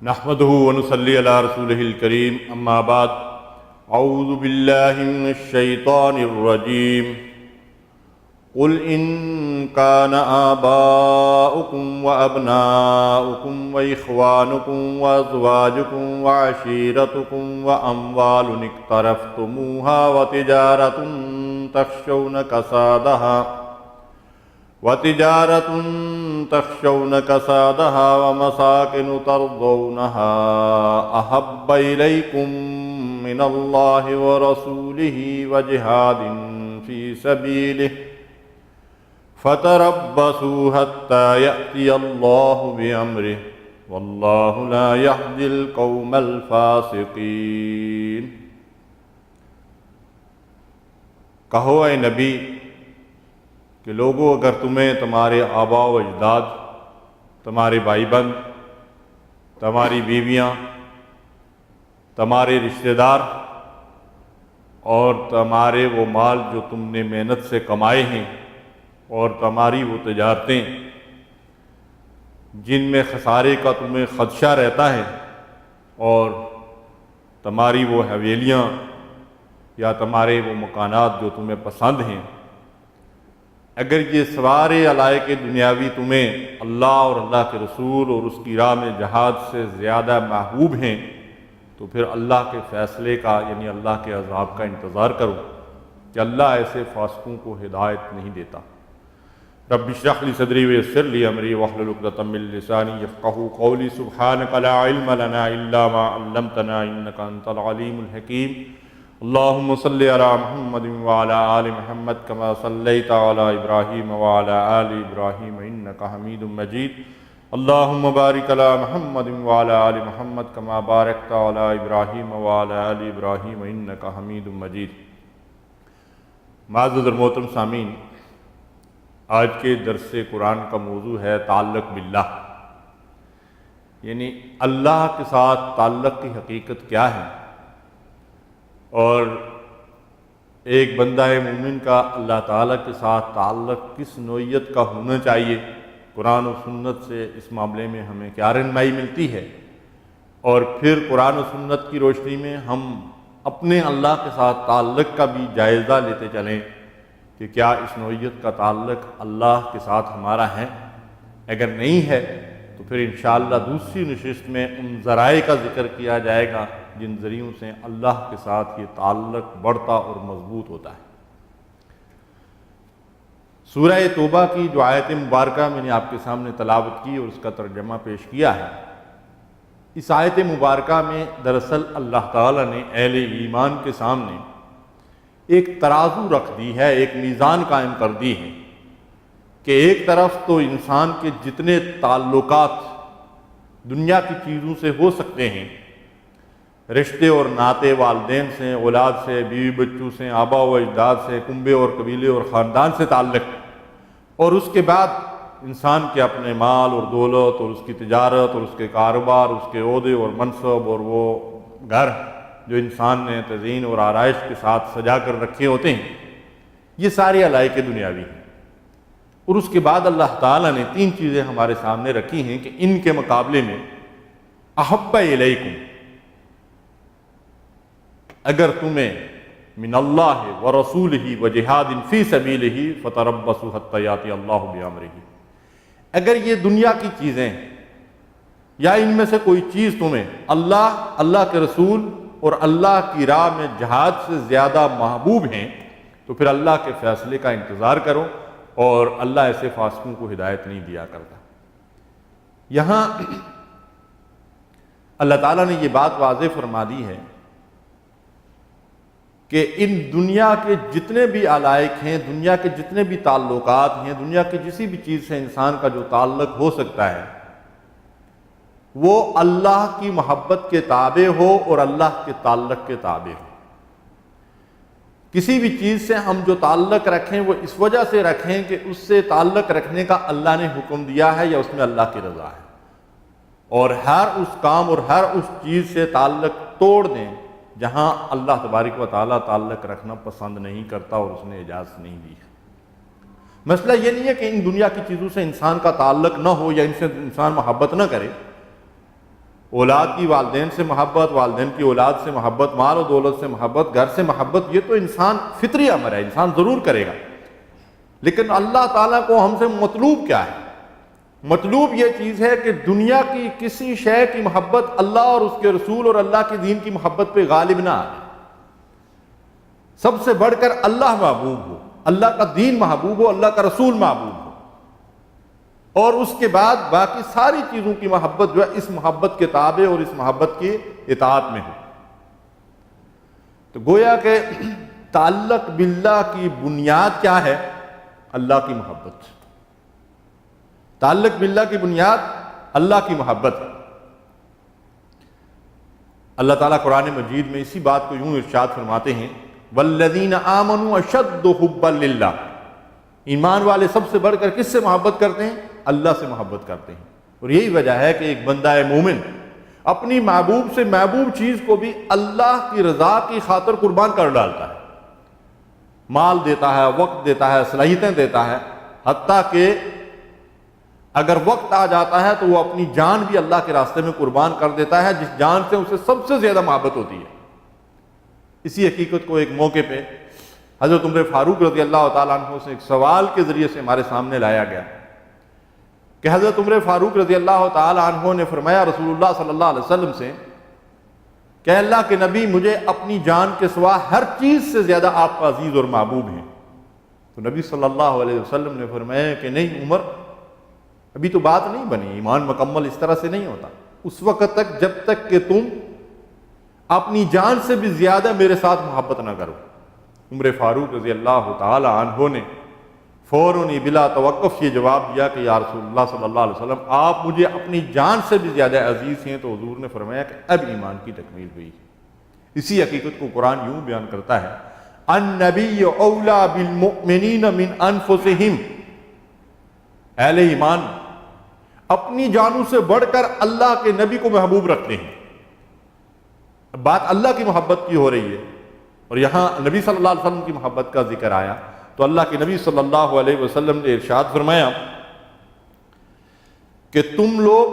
نحمده ونصلي على رسوله الكريم اما بعد اعوذ بالله من الشيطان الرجيم قل ان كان آباؤكم وأبناؤكم وإخوانكم وأزواجكم وعشيرتكم وأموال اقترفتموها وتجارة تخشون كسادها ومساكن ترضونها أحب إليكم من الله ورسوله وجهاد في سبيله فتربصوا حتى يأتي الله بأمره والله لا يهدي القوم الفاسقين۔ کہو اے نبی کہ لوگو اگر تمہیں تمہارے آباء و اجداد، تمہارے بھائی بند، تمہاری بیویاں، تمہارے رشتہ دار اور تمہارے وہ مال جو تم نے محنت سے کمائے ہیں اور تمہاری وہ تجارتیں جن میں خسارے کا تمہیں خدشہ رہتا ہے اور تمہاری وہ حویلیاں یا تمہارے وہ مکانات جو تمہیں پسند ہیں، اگر یہ سارے علائق دنیاوی تمہیں اللہ اور اللہ کے رسول اور اس کی راہ میں جہاد سے زیادہ محبوب ہیں تو پھر اللہ کے فیصلے کا یعنی اللہ کے عذاب کا انتظار کرو کہ اللہ ایسے فاسقوں کو ہدایت نہیں دیتا۔ رب اشرح لی صدری ویسر لی امری واحلل عقدۃ من لسانی یفقہوا قولی سبحانک لا علم لنا الا ما علمتنا انک انت العلیم الحکیم۔ اللہم صلی علی محمد وعلی آل محمد کما صلیت علی ابراہیم وعلی آل ابراہیم انک حمید مجید۔ اللہم بارک علی محمد وعلی آل محمد کما بارکت علی ابراہیم وعلی آل ابراہیم انک حمید مجید۔ معزز اور محترم سامعین، آج کے درس قرآن کا موضوع ہے تعلق باللہ، یعنی اللہ کے ساتھ تعلق کی حقیقت کیا ہے اور ایک بندہ مومن کا اللہ تعالیٰ کے ساتھ تعلق کس نوعیت کا ہونا چاہیے، قرآن و سنت سے اس معاملے میں ہمیں کیا رہنمائی ملتی ہے، اور پھر قرآن و سنت کی روشنی میں ہم اپنے اللہ کے ساتھ تعلق کا بھی جائزہ لیتے چلیں کہ کیا اس نوعیت کا تعلق اللہ کے ساتھ ہمارا ہے۔ اگر نہیں ہے تو پھر انشاءاللہ دوسری نشست میں ان ذرائع کا ذکر کیا جائے گا جن ذریعوں سے اللہ کے ساتھ یہ تعلق بڑھتا اور مضبوط ہوتا ہے۔ سورہ توبہ کی جو آیت مبارکہ میں نے آپ کے سامنے تلاوت کی اور اس کا ترجمہ پیش کیا ہے، اس آیت مبارکہ میں دراصل اللہ تعالیٰ نے اہل ایمان کے سامنے ایک ترازو رکھ دی ہے، ایک میزان قائم کر دی ہے کہ ایک طرف تو انسان کے جتنے تعلقات دنیا کی چیزوں سے ہو سکتے ہیں، رشتے اور ناطے، والدین سے، اولاد سے، بیوی بچوں سے، آبا و اجداد سے، کنبے اور قبیلے اور خاندان سے تعلق، اور اس کے بعد انسان کے اپنے مال اور دولت اور اس کی تجارت اور اس کے کاروبار، اس کے عہدے اور منصب اور وہ گھر جو انسان نے تزئین اور آرائش کے ساتھ سجا کر رکھے ہوتے ہیں، یہ سارے علائق دنیاوی ہیں۔ اور اس کے بعد اللہ تعالیٰ نے تین چیزیں ہمارے سامنے رکھی ہیں کہ ان کے مقابلے میں احب الیکم، اگر تمہیں من اللہ ورسولہ وجہاد فی سبیلہ فتربصوا حتی یاتی اللہ بامرہ، اگر یہ دنیا کی چیزیں یا ان میں سے کوئی چیز تمہیں اللہ کے رسول اور اللہ کی راہ میں جہاد سے زیادہ محبوب ہیں تو پھر اللہ کے فیصلے کا انتظار کرو، اور اللہ ایسے فاسقوں کو ہدایت نہیں دیا کرتا۔ یہاں اللہ تعالیٰ نے یہ بات واضح فرما دی ہے کہ ان دنیا کے جتنے بھی علائق ہیں، دنیا کے جتنے بھی تعلقات ہیں، دنیا کی کسی بھی چیز سے انسان کا جو تعلق ہو سکتا ہے وہ اللہ کی محبت کے تابع ہو اور اللہ کے تعلق کے تابع ہو۔ کسی بھی چیز سے ہم جو تعلق رکھیں وہ اس وجہ سے رکھیں کہ اس سے تعلق رکھنے کا اللہ نے حکم دیا ہے یا اس میں اللہ کی رضا ہے، اور ہر اس کام اور ہر اس چیز سے تعلق توڑ دیں جہاں اللہ تبارک و تعالیٰ تعلق رکھنا پسند نہیں کرتا اور اس نے اجازت نہیں دی ہے۔ مسئلہ یہ نہیں ہے کہ ان دنیا کی چیزوں سے انسان کا تعلق نہ ہو یا ان سے انسان محبت نہ کرے، اولاد کی والدین سے محبت، والدین کی اولاد سے محبت، مال و دولت سے محبت، گھر سے محبت، یہ تو انسان فطری امر ہے، انسان ضرور کرے گا۔ لیکن اللہ تعالیٰ کو ہم سے مطلوب کیا ہے؟ مطلوب یہ چیز ہے کہ دنیا کی کسی شے کی محبت اللہ اور اس کے رسول اور اللہ کے دین کی محبت پہ غالب نہ آئے۔ سب سے بڑھ کر اللہ محبوب ہو، اللہ کا دین محبوب ہو، اللہ کا رسول محبوب ہو، اور اس کے بعد باقی ساری چیزوں کی محبت جو ہے اس محبت کے تابع اور اس محبت کی اطاعت میں ہو۔ تو گویا کہ تعلق باللہ کی بنیاد کیا ہے؟ اللہ کی محبت۔ تعلق باللہ کی بنیاد اللہ کی محبت ہے۔ اللہ تعالیٰ قرآن مجید میں اسی بات کو یوں ارشاد فرماتے ہیں، والذین آمنوا اشد حبا للہ، ایمان والے سب سے بڑھ کر کس سے محبت کرتے ہیں؟ اللہ سے محبت کرتے ہیں۔ اور یہی وجہ ہے کہ ایک بندہ مومن اپنی محبوب سے محبوب چیز کو بھی اللہ کی رضا کی خاطر قربان کر ڈالتا ہے، مال دیتا ہے، وقت دیتا ہے، صلاحیتیں دیتا ہے، حتیٰ کہ اگر وقت آ جاتا ہے تو وہ اپنی جان بھی اللہ کے راستے میں قربان کر دیتا ہے، جس جان سے اسے سب سے زیادہ محبت ہوتی ہے۔ اسی حقیقت کو ایک موقع پہ حضرت عمر فاروق رضی اللہ تعالیٰ عنہ سے ایک سوال کے ذریعے سے ہمارے سامنے لایا گیا کہ حضرت عمر فاروق رضی اللہ تعالیٰ عنہ نے فرمایا رسول اللہ صلی اللہ علیہ وسلم سے کہ اللہ کے نبی، مجھے اپنی جان کے سوا ہر چیز سے زیادہ آپ کا عزیز اور محبوب ہیں۔ تو نبی صلی اللہ علیہ وسلم نے فرمایا کہ نہیں عمر، ابھی تو بات نہیں بنی، ایمان مکمل اس طرح سے نہیں ہوتا، اس وقت تک جب تک کہ تم اپنی جان سے بھی زیادہ میرے ساتھ محبت نہ کرو۔ عمر فاروق رضی اللہ تعالی عنہ نے فوراً بلا توقف یہ جواب دیا کہ یا رسول اللہ صلی اللہ علیہ وسلم، آپ مجھے اپنی جان سے بھی زیادہ عزیز ہیں۔ تو حضور نے فرمایا کہ اب ایمان کی تکمیل ہوئی۔ اسی حقیقت کو قرآن یوں بیان کرتا ہے، النبی اولا بالمؤمنین من انفسہم، اہل ایمان اپنی جانوں سے بڑھ کر اللہ کے نبی کو محبوب رکھتے ہیں۔ بات اللہ کی محبت کی ہو رہی ہے، اور یہاں نبی صلی اللہ علیہ وسلم کی محبت کا ذکر آیا تو اللہ کے نبی صلی اللہ علیہ وسلم نے ارشاد فرمایا کہ تم لوگ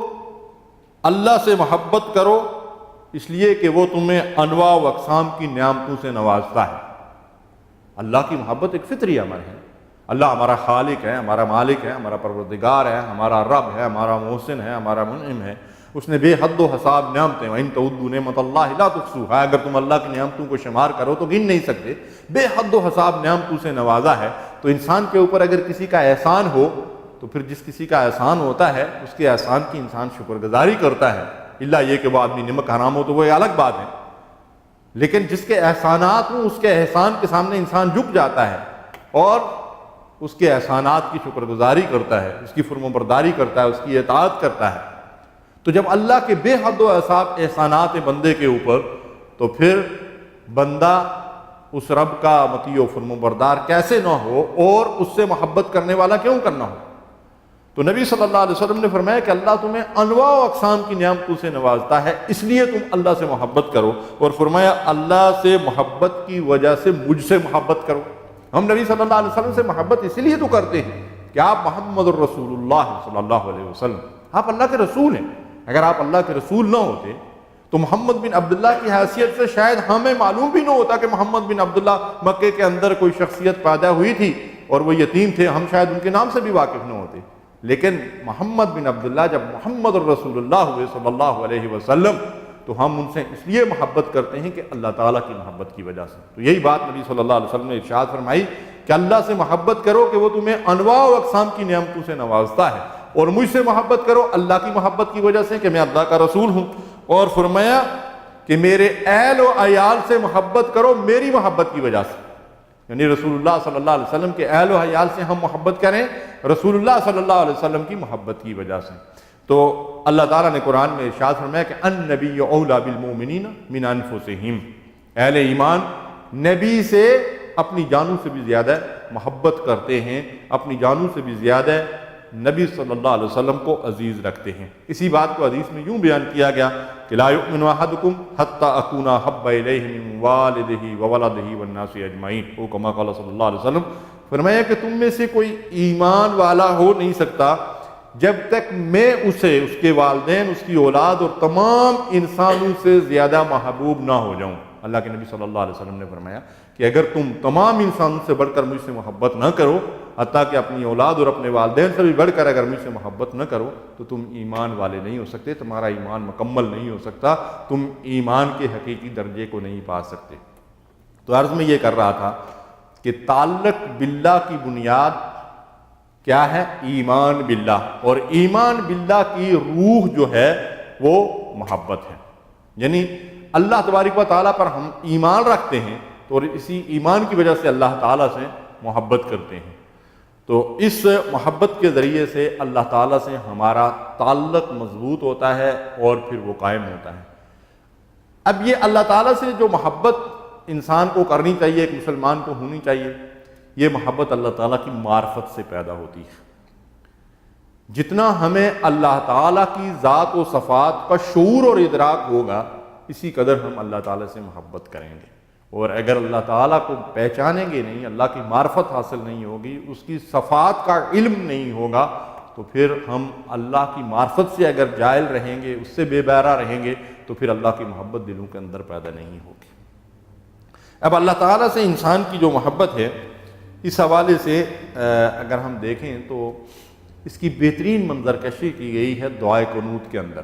اللہ سے محبت کرو اس لیے کہ وہ تمہیں انواع و اقسام کی نعمتوں سے نوازتا ہے۔ اللہ کی محبت ایک فطری امر ہے۔ اللہ ہمارا خالق ہے، ہمارا مالک ہے، ہمارا پروردگار ہے، ہمارا رب ہے، ہمارا محسن ہے، ہمارا منعم ہے۔ اس نے بے حد و حساب نعمتیں، وَإِن تَعُدُّوا نِعْمَتَ اللَّهِ لَا تُحْصُوهَا، اگر تم اللہ کی نعمتوں کو شمار کرو تو گن نہیں سکتے۔ بے حد و حساب نعمتوں سے نوازا ہے۔ تو انسان کے اوپر اگر کسی کا احسان ہو تو پھر جس کسی کا احسان ہوتا ہے اس کے احسان کی انسان شکر گزاری کرتا ہے، اللہ یہ کہ وہ آدمی نمک حرام ہو تو وہ الگ بات ہے، لیکن جس کے احسانات ہوں اس کے احسان کے سامنے انسان جھک جاتا ہے اور اس کے احسانات کی شکر گزاری کرتا ہے، اس کی فرمانبرداری کرتا ہے، اس کی اطاعت کرتا ہے۔ تو جب اللہ کے بے حد و حساب احسانات ہیں بندے کے اوپر تو پھر بندہ اس رب کا مطیع و فرمانبردار کیسے نہ ہو اور اس سے محبت کرنے والا کیوں کرنا ہو؟ تو نبی صلی اللہ علیہ وسلم نے فرمایا کہ اللہ تمہیں انواع و اقسام کی نعمتوں سے نوازتا ہے، اس لیے تم اللہ سے محبت کرو، اور فرمایا اللہ سے محبت کی وجہ سے مجھ سے محبت کرو۔ ہم نبی صلی اللہ علیہ وسلم سے محبت اسی لیے تو کرتے ہیں کہ آپ محمد الرسول اللہ صلی اللہ علیہ وسلم، آپ اللہ کے رسول ہیں۔ اگر آپ اللہ کے رسول نہ ہوتے تو محمد بن عبداللہ کی حیثیت سے شاید ہمیں معلوم بھی نہ ہوتا کہ محمد بن عبداللہ مکے کے اندر کوئی شخصیت پیدا ہوئی تھی اور وہ یتیم تھے، ہم شاید ان کے نام سے بھی واقف نہ ہوتے۔ لیکن محمد بن عبداللہ جب محمد الرسول اللہ ہوئے صلی اللہ علیہ وسلم تو ہم ان سے اس لیے محبت کرتے ہیں کہ اللہ تعالیٰ کی محبت کی وجہ سے۔ تو یہی بات نبی صلی اللہ علیہ وسلم نے ارشاد فرمائی کہ اللہ سے محبت کرو کہ وہ تمہیں انواع و اقسام کی نعمتوں سے نوازتا ہے، اور مجھ سے محبت کرو اللہ کی محبت کی وجہ سے کہ میں اللہ کا رسول ہوں، اور فرمایا کہ میرے اہل و عیال سے محبت کرو میری محبت کی وجہ سے، یعنی رسول اللہ صلی اللہ علیہ وسلم کے اہل و عیال سے ہم محبت کریں رسول اللہ صلی اللہ علیہ وسلم کی محبت کی وجہ سے۔ تو اللہ تعالیٰ نے قرآن میں ارشاد فرمایا کہ النبی اولا بالمؤمنین من انفسہم، اہل ایمان نبی سے اپنی جانوں سے بھی زیادہ محبت کرتے ہیں، اپنی جانوں سے بھی زیادہ نبی صلی اللہ علیہ وسلم کو عزیز رکھتے ہیں۔ اسی بات کو حدیث میں یوں بیان کیا گیا کہ لا یؤمن احدکم حتی اکون احب الیہ من والدہ وولدہ والناس اجمعین، او کما قال صلی اللہ علیہ وسلم، فرمایا کہ تم میں سے کوئی ایمان والا ہو نہیں سکتا جب تک میں اسے، اس کے والدین، اس کی اولاد اور تمام انسانوں سے زیادہ محبوب نہ ہو جاؤں۔ اللہ کے نبی صلی اللہ علیہ وسلم نے فرمایا کہ اگر تم تمام انسانوں سے بڑھ کر مجھ سے محبت نہ کرو، حتیٰ کہ اپنی اولاد اور اپنے والدین سے بھی بڑھ کر اگر مجھ سے محبت نہ کرو تو تم ایمان والے نہیں ہو سکتے، تمہارا ایمان مکمل نہیں ہو سکتا، تم ایمان کے حقیقی درجے کو نہیں پا سکتے۔ تو عرض میں یہ کر رہا تھا کہ تعلق باللہ کی بنیاد کیا ہے؟ ایمان باللہ، اور ایمان باللہ کی روح جو ہے وہ محبت ہے۔ یعنی اللہ تبارک و تعالیٰ پر ہم ایمان رکھتے ہیں تو اسی ایمان کی وجہ سے اللہ تعالیٰ سے محبت کرتے ہیں، تو اس محبت کے ذریعے سے اللہ تعالیٰ سے ہمارا تعلق مضبوط ہوتا ہے اور پھر وہ قائم ہوتا ہے۔ اب یہ اللہ تعالیٰ سے جو محبت انسان کو کرنی چاہیے، ایک مسلمان کو ہونی چاہیے، یہ محبت اللہ تعالیٰ کی معرفت سے پیدا ہوتی ہے۔ جتنا ہمیں اللہ تعالیٰ کی ذات و صفات کا شعور اور ادراک ہوگا، اسی قدر ہم اللہ تعالیٰ سے محبت کریں گے، اور اگر اللہ تعالیٰ کو پہچانیں گے نہیں، اللہ کی معرفت حاصل نہیں ہوگی، اس کی صفات کا علم نہیں ہوگا، تو پھر ہم اللہ کی معرفت سے اگر جاہل رہیں گے، اس سے بے بہرہ رہیں گے، تو پھر اللہ کی محبت دلوں کے اندر پیدا نہیں ہوگی۔ اب اللہ تعالیٰ سے انسان کی جو محبت ہے، اس حوالے سے اگر ہم دیکھیں تو اس کی بہترین منظر کشی کی گئی ہے دعائے قنوت کے اندر۔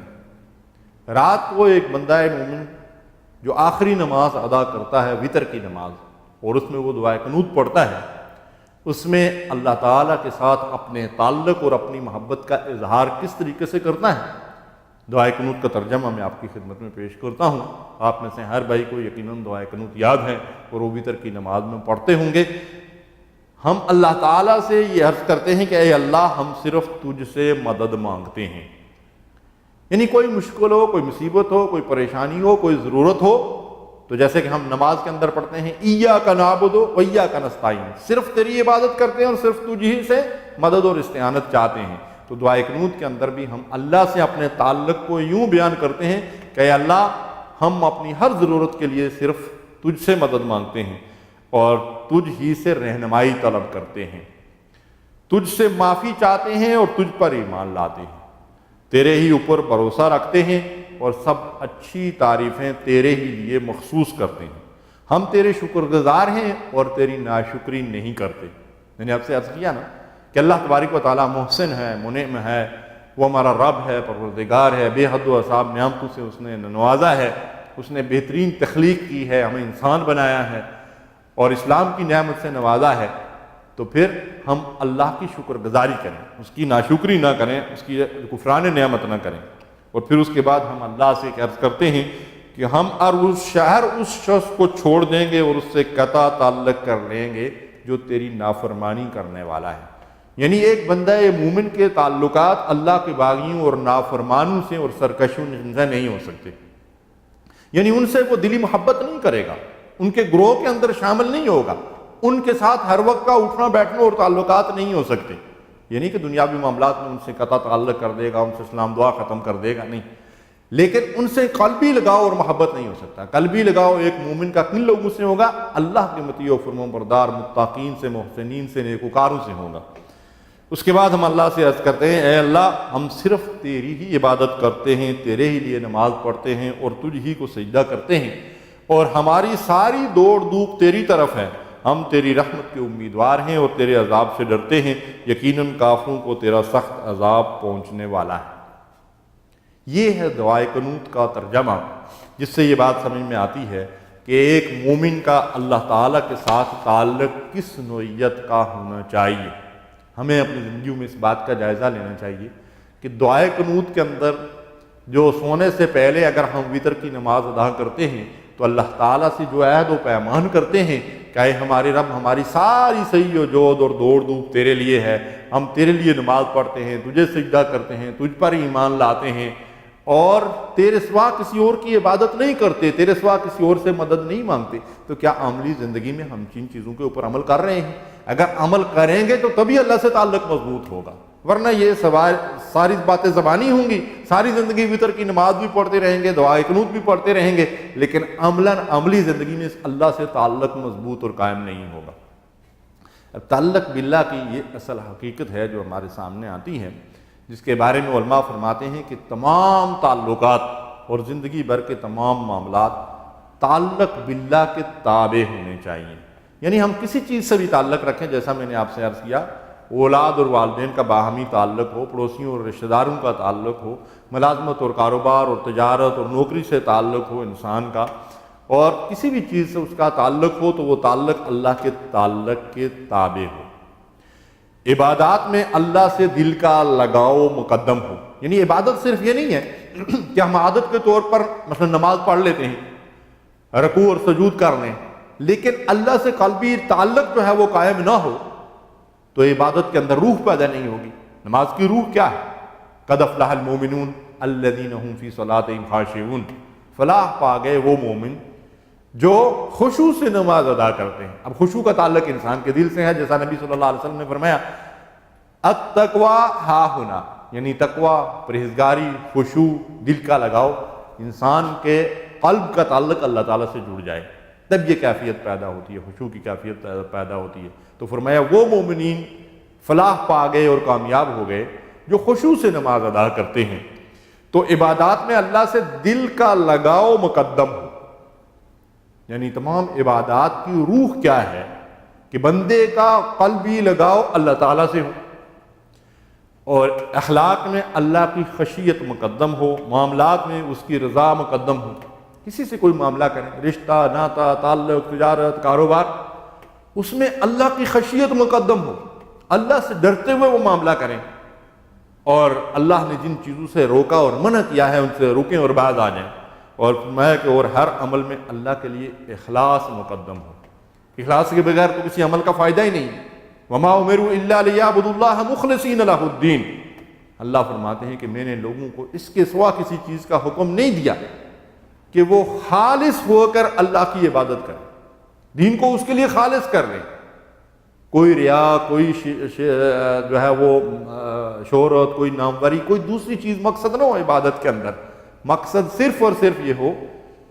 رات کو ایک بندہ مومن جو آخری نماز ادا کرتا ہے، وتر کی نماز، اور اس میں وہ دعائے قنوت پڑھتا ہے، اس میں اللہ تعالیٰ کے ساتھ اپنے تعلق اور اپنی محبت کا اظہار کس طریقے سے کرتا ہے۔ دعائے قنوت کا ترجمہ میں آپ کی خدمت میں پیش کرتا ہوں۔ آپ میں سے ہر بھائی کو یقیناً دعائے قنوت یاد ہے اور وہ وتر کی نماز میں پڑھتے ہوں گے۔ ہم اللہ تعالیٰ سے یہ عرض کرتے ہیں کہ اے اللہ، ہم صرف تجھ سے مدد مانگتے ہیں، یعنی کوئی مشکل ہو، کوئی مصیبت ہو، کوئی پریشانی ہو، کوئی ضرورت ہو، تو جیسے کہ ہم نماز کے اندر پڑھتے ہیں ایاک نعبد و ایاک نستعین، صرف تیری عبادت کرتے ہیں اور صرف تجھ ہی سے مدد اور استعانت چاہتے ہیں۔ تو دعائے قنوت کے اندر بھی ہم اللہ سے اپنے تعلق کو یوں بیان کرتے ہیں کہ اے اللہ، ہم اپنی ہر ضرورت کے لیے صرف تجھ سے مدد مانگتے ہیں اور تجھ ہی سے رہنمائی طلب کرتے ہیں، تجھ سے معافی چاہتے ہیں اور تجھ پر ایمان لاتے ہیں، تیرے ہی اوپر بھروسہ رکھتے ہیں اور سب اچھی تعریفیں تیرے ہی لیے مخصوص کرتے ہیں۔ ہم تیرے شکر گزار ہیں اور تیری ناشکری نہیں کرتے۔ میں نے آپ سے عرض کیا نا کہ اللہ تبارک و تعالیٰ محسن ہے، منعم ہے، وہ ہمارا رب ہے، پروردگار ہے، بے حد و حساب نعمتوں سے اس نے نوازا ہے، اس نے بہترین تخلیق کی ہے، ہمیں انسان بنایا ہے اور اسلام کی نعمت سے نوازا ہے۔ تو پھر ہم اللہ کی شکر گزاری کریں، اس کی ناشکری نہ کریں، اس کی کفران نعمت نہ کریں، اور پھر اس کے بعد ہم اللہ سے عرض کرتے ہیں کہ ہم اس شخص کو چھوڑ دیں گے اور اس سے قطع تعلق کر لیں گے جو تیری نافرمانی کرنے والا ہے۔ یعنی ایک بندہ مومن کے تعلقات اللہ کے باغیوں اور نافرمانوں سے اور سرکشوں سے نہیں ہو سکتے، یعنی ان سے وہ دلی محبت نہیں کرے گا، ان کے گروہ کے اندر شامل نہیں ہوگا، ان کے ساتھ ہر وقت کا اٹھنا بیٹھنا اور تعلقات نہیں ہو سکتے، یعنی کہ دنیاوی معاملات میں ان سے قطع تعلق کر دے گا، ان سے سلام دعا ختم کر دے گا، نہیں، لیکن ان سے قلبی لگاؤ اور محبت نہیں ہو سکتا۔ قلبی لگاؤ ایک مومن کا کن لوگوں سے ہوگا؟ اللہ کے مطیع و فرمان بردار متقین سے، محسنین سے، نیکوکاروں سے ہوگا۔ اس کے بعد ہم اللہ سے عرض کرتے ہیں اے اللہ، ہم صرف تیری ہی عبادت کرتے ہیں، تیرے ہی لیے نماز پڑھتے ہیں اور تجھ ہی کو سجدہ کرتے ہیں، اور ہماری ساری دوڑ دھوپ تیری طرف ہے، ہم تیری رحمت کے امیدوار ہیں اور تیرے عذاب سے ڈرتے ہیں، یقیناً کافروں کو تیرا سخت عذاب پہنچنے والا ہے۔ یہ ہے دعائے قنوت کا ترجمہ، جس سے یہ بات سمجھ میں آتی ہے کہ ایک مومن کا اللہ تعالیٰ کے ساتھ تعلق کس نوعیت کا ہونا چاہیے۔ ہمیں اپنی زندگیوں میں اس بات کا جائزہ لینا چاہیے کہ دعائے قنوت کے اندر جو سونے سے پہلے اگر ہم وتر کی نماز ادا کرتے ہیں تو اللہ تعالیٰ سے جو عہد و پیمان کرتے ہیں کہ اے ہمارے رب، ہماری ساری سعی و جہد اور دوڑ دھوپ تیرے لیے ہے، ہم تیرے لیے نماز پڑھتے ہیں، تجھے سجدہ کرتے ہیں، تجھ پر ایمان لاتے ہیں اور تیرے سوا کسی اور کی عبادت نہیں کرتے، تیرے سوا کسی اور سے مدد نہیں مانگتے، تو کیا عملی زندگی میں ہم جن چیزوں کے اوپر عمل کر رہے ہیں؟ اگر عمل کریں گے تو تبھی اللہ سے تعلق مضبوط ہوگا، ورنہ یہ ساری باتیں زبانی ہوں گی، ساری زندگی وتر کی نماز بھی پڑھتے رہیں گے، دعائے قنوت بھی پڑھتے رہیں گے، لیکن عملی زندگی میں اللہ سے تعلق مضبوط اور قائم نہیں ہوگا۔ اب تعلق باللہ کی یہ اصل حقیقت ہے جو ہمارے سامنے آتی ہے جس کے بارے میں علماء فرماتے ہیں کہ تمام تعلقات اور زندگی بھر کے تمام معاملات تعلق باللہ کے تابع ہونے چاہیے. یعنی ہم کسی چیز سے بھی تعلق رکھیں، جیسا میں نے آپ سے عرض کیا، اولاد اور والدین کا باہمی تعلق ہو، پڑوسیوں اور رشتہ داروں کا تعلق ہو، ملازمت اور کاروبار اور تجارت اور نوکری سے تعلق ہو انسان کا، اور کسی بھی چیز سے اس کا تعلق ہو تو وہ تعلق اللہ کے تعلق کے تابع ہو. عبادات میں اللہ سے دل کا لگاؤ مقدم ہو. یعنی عبادت صرف یہ نہیں ہے کہ ہم عادت کے طور پر مثلا نماز پڑھ لیتے ہیں، رکوع اور سجود کر لیں، لیکن اللہ سے قلبی تعلق جو ہے وہ قائم نہ ہو تو عبادت کے اندر روح پیدا نہیں ہوگی. نماز کی روح کیا ہے؟ قد افلح المؤمنون الذین هم فی صلاتہم خاشعون. فلاح پا گئے وہ مومن جو خشوع سے نماز ادا کرتے ہیں. اب خشوع کا تعلق انسان کے دل سے ہے، جیسا نبی صلی اللہ علیہ وسلم نے فرمایا التقویٰ ہا ہونا، یعنی تقویٰ، پرہیزگاری، خشوع، دل کا لگاؤ، انسان کے قلب کا تعلق اللہ تعالیٰ سے جڑ جائے تب یہ کیفیت پیدا ہوتی ہے، خشوع کی کیفیت پیدا ہوتی ہے. تو فرمایا وہ مومنین فلاح پا گئے اور کامیاب ہو گئے جو خشوع سے نماز ادا کرتے ہیں. تو عبادات میں اللہ سے دل کا لگاؤ مقدم ہو. یعنی تمام عبادات کی روح کیا ہے کہ بندے کا قلبی لگاؤ اللہ تعالیٰ سے ہو، اور اخلاق میں اللہ کی خشیت مقدم ہو، معاملات میں اس کی رضا مقدم ہو. کسی سے کوئی معاملہ کریں، رشتہ، ناتا، تعلق، تجارت، کاروبار، اس میں اللہ کی خشیت مقدم ہو، اللہ سے ڈرتے ہوئے وہ معاملہ کریں، اور اللہ نے جن چیزوں سے روکا اور منع کیا ہے ان سے رکیں اور باز آ جائیں. اور میں کہ اور ہر عمل میں اللہ کے لیے اخلاص مقدم ہو. اخلاص کے بغیر تو کسی عمل کا فائدہ ہی نہیں. وما امروا الا لیعبدوا اللہ مخلصین لہ الدین. اللہ فرماتے ہیں کہ میں نے لوگوں کو اس کے سوا کسی چیز کا حکم نہیں دیا کہ وہ خالص ہو کر اللہ کی عبادت کریں، دین کو اس کے لیے خالص کر لیں. کوئی ریا، کوئی جو ہے وہ شہرت، کوئی ناموری، کوئی دوسری چیز مقصد نہ ہو عبادت کے اندر. مقصد صرف اور صرف یہ ہو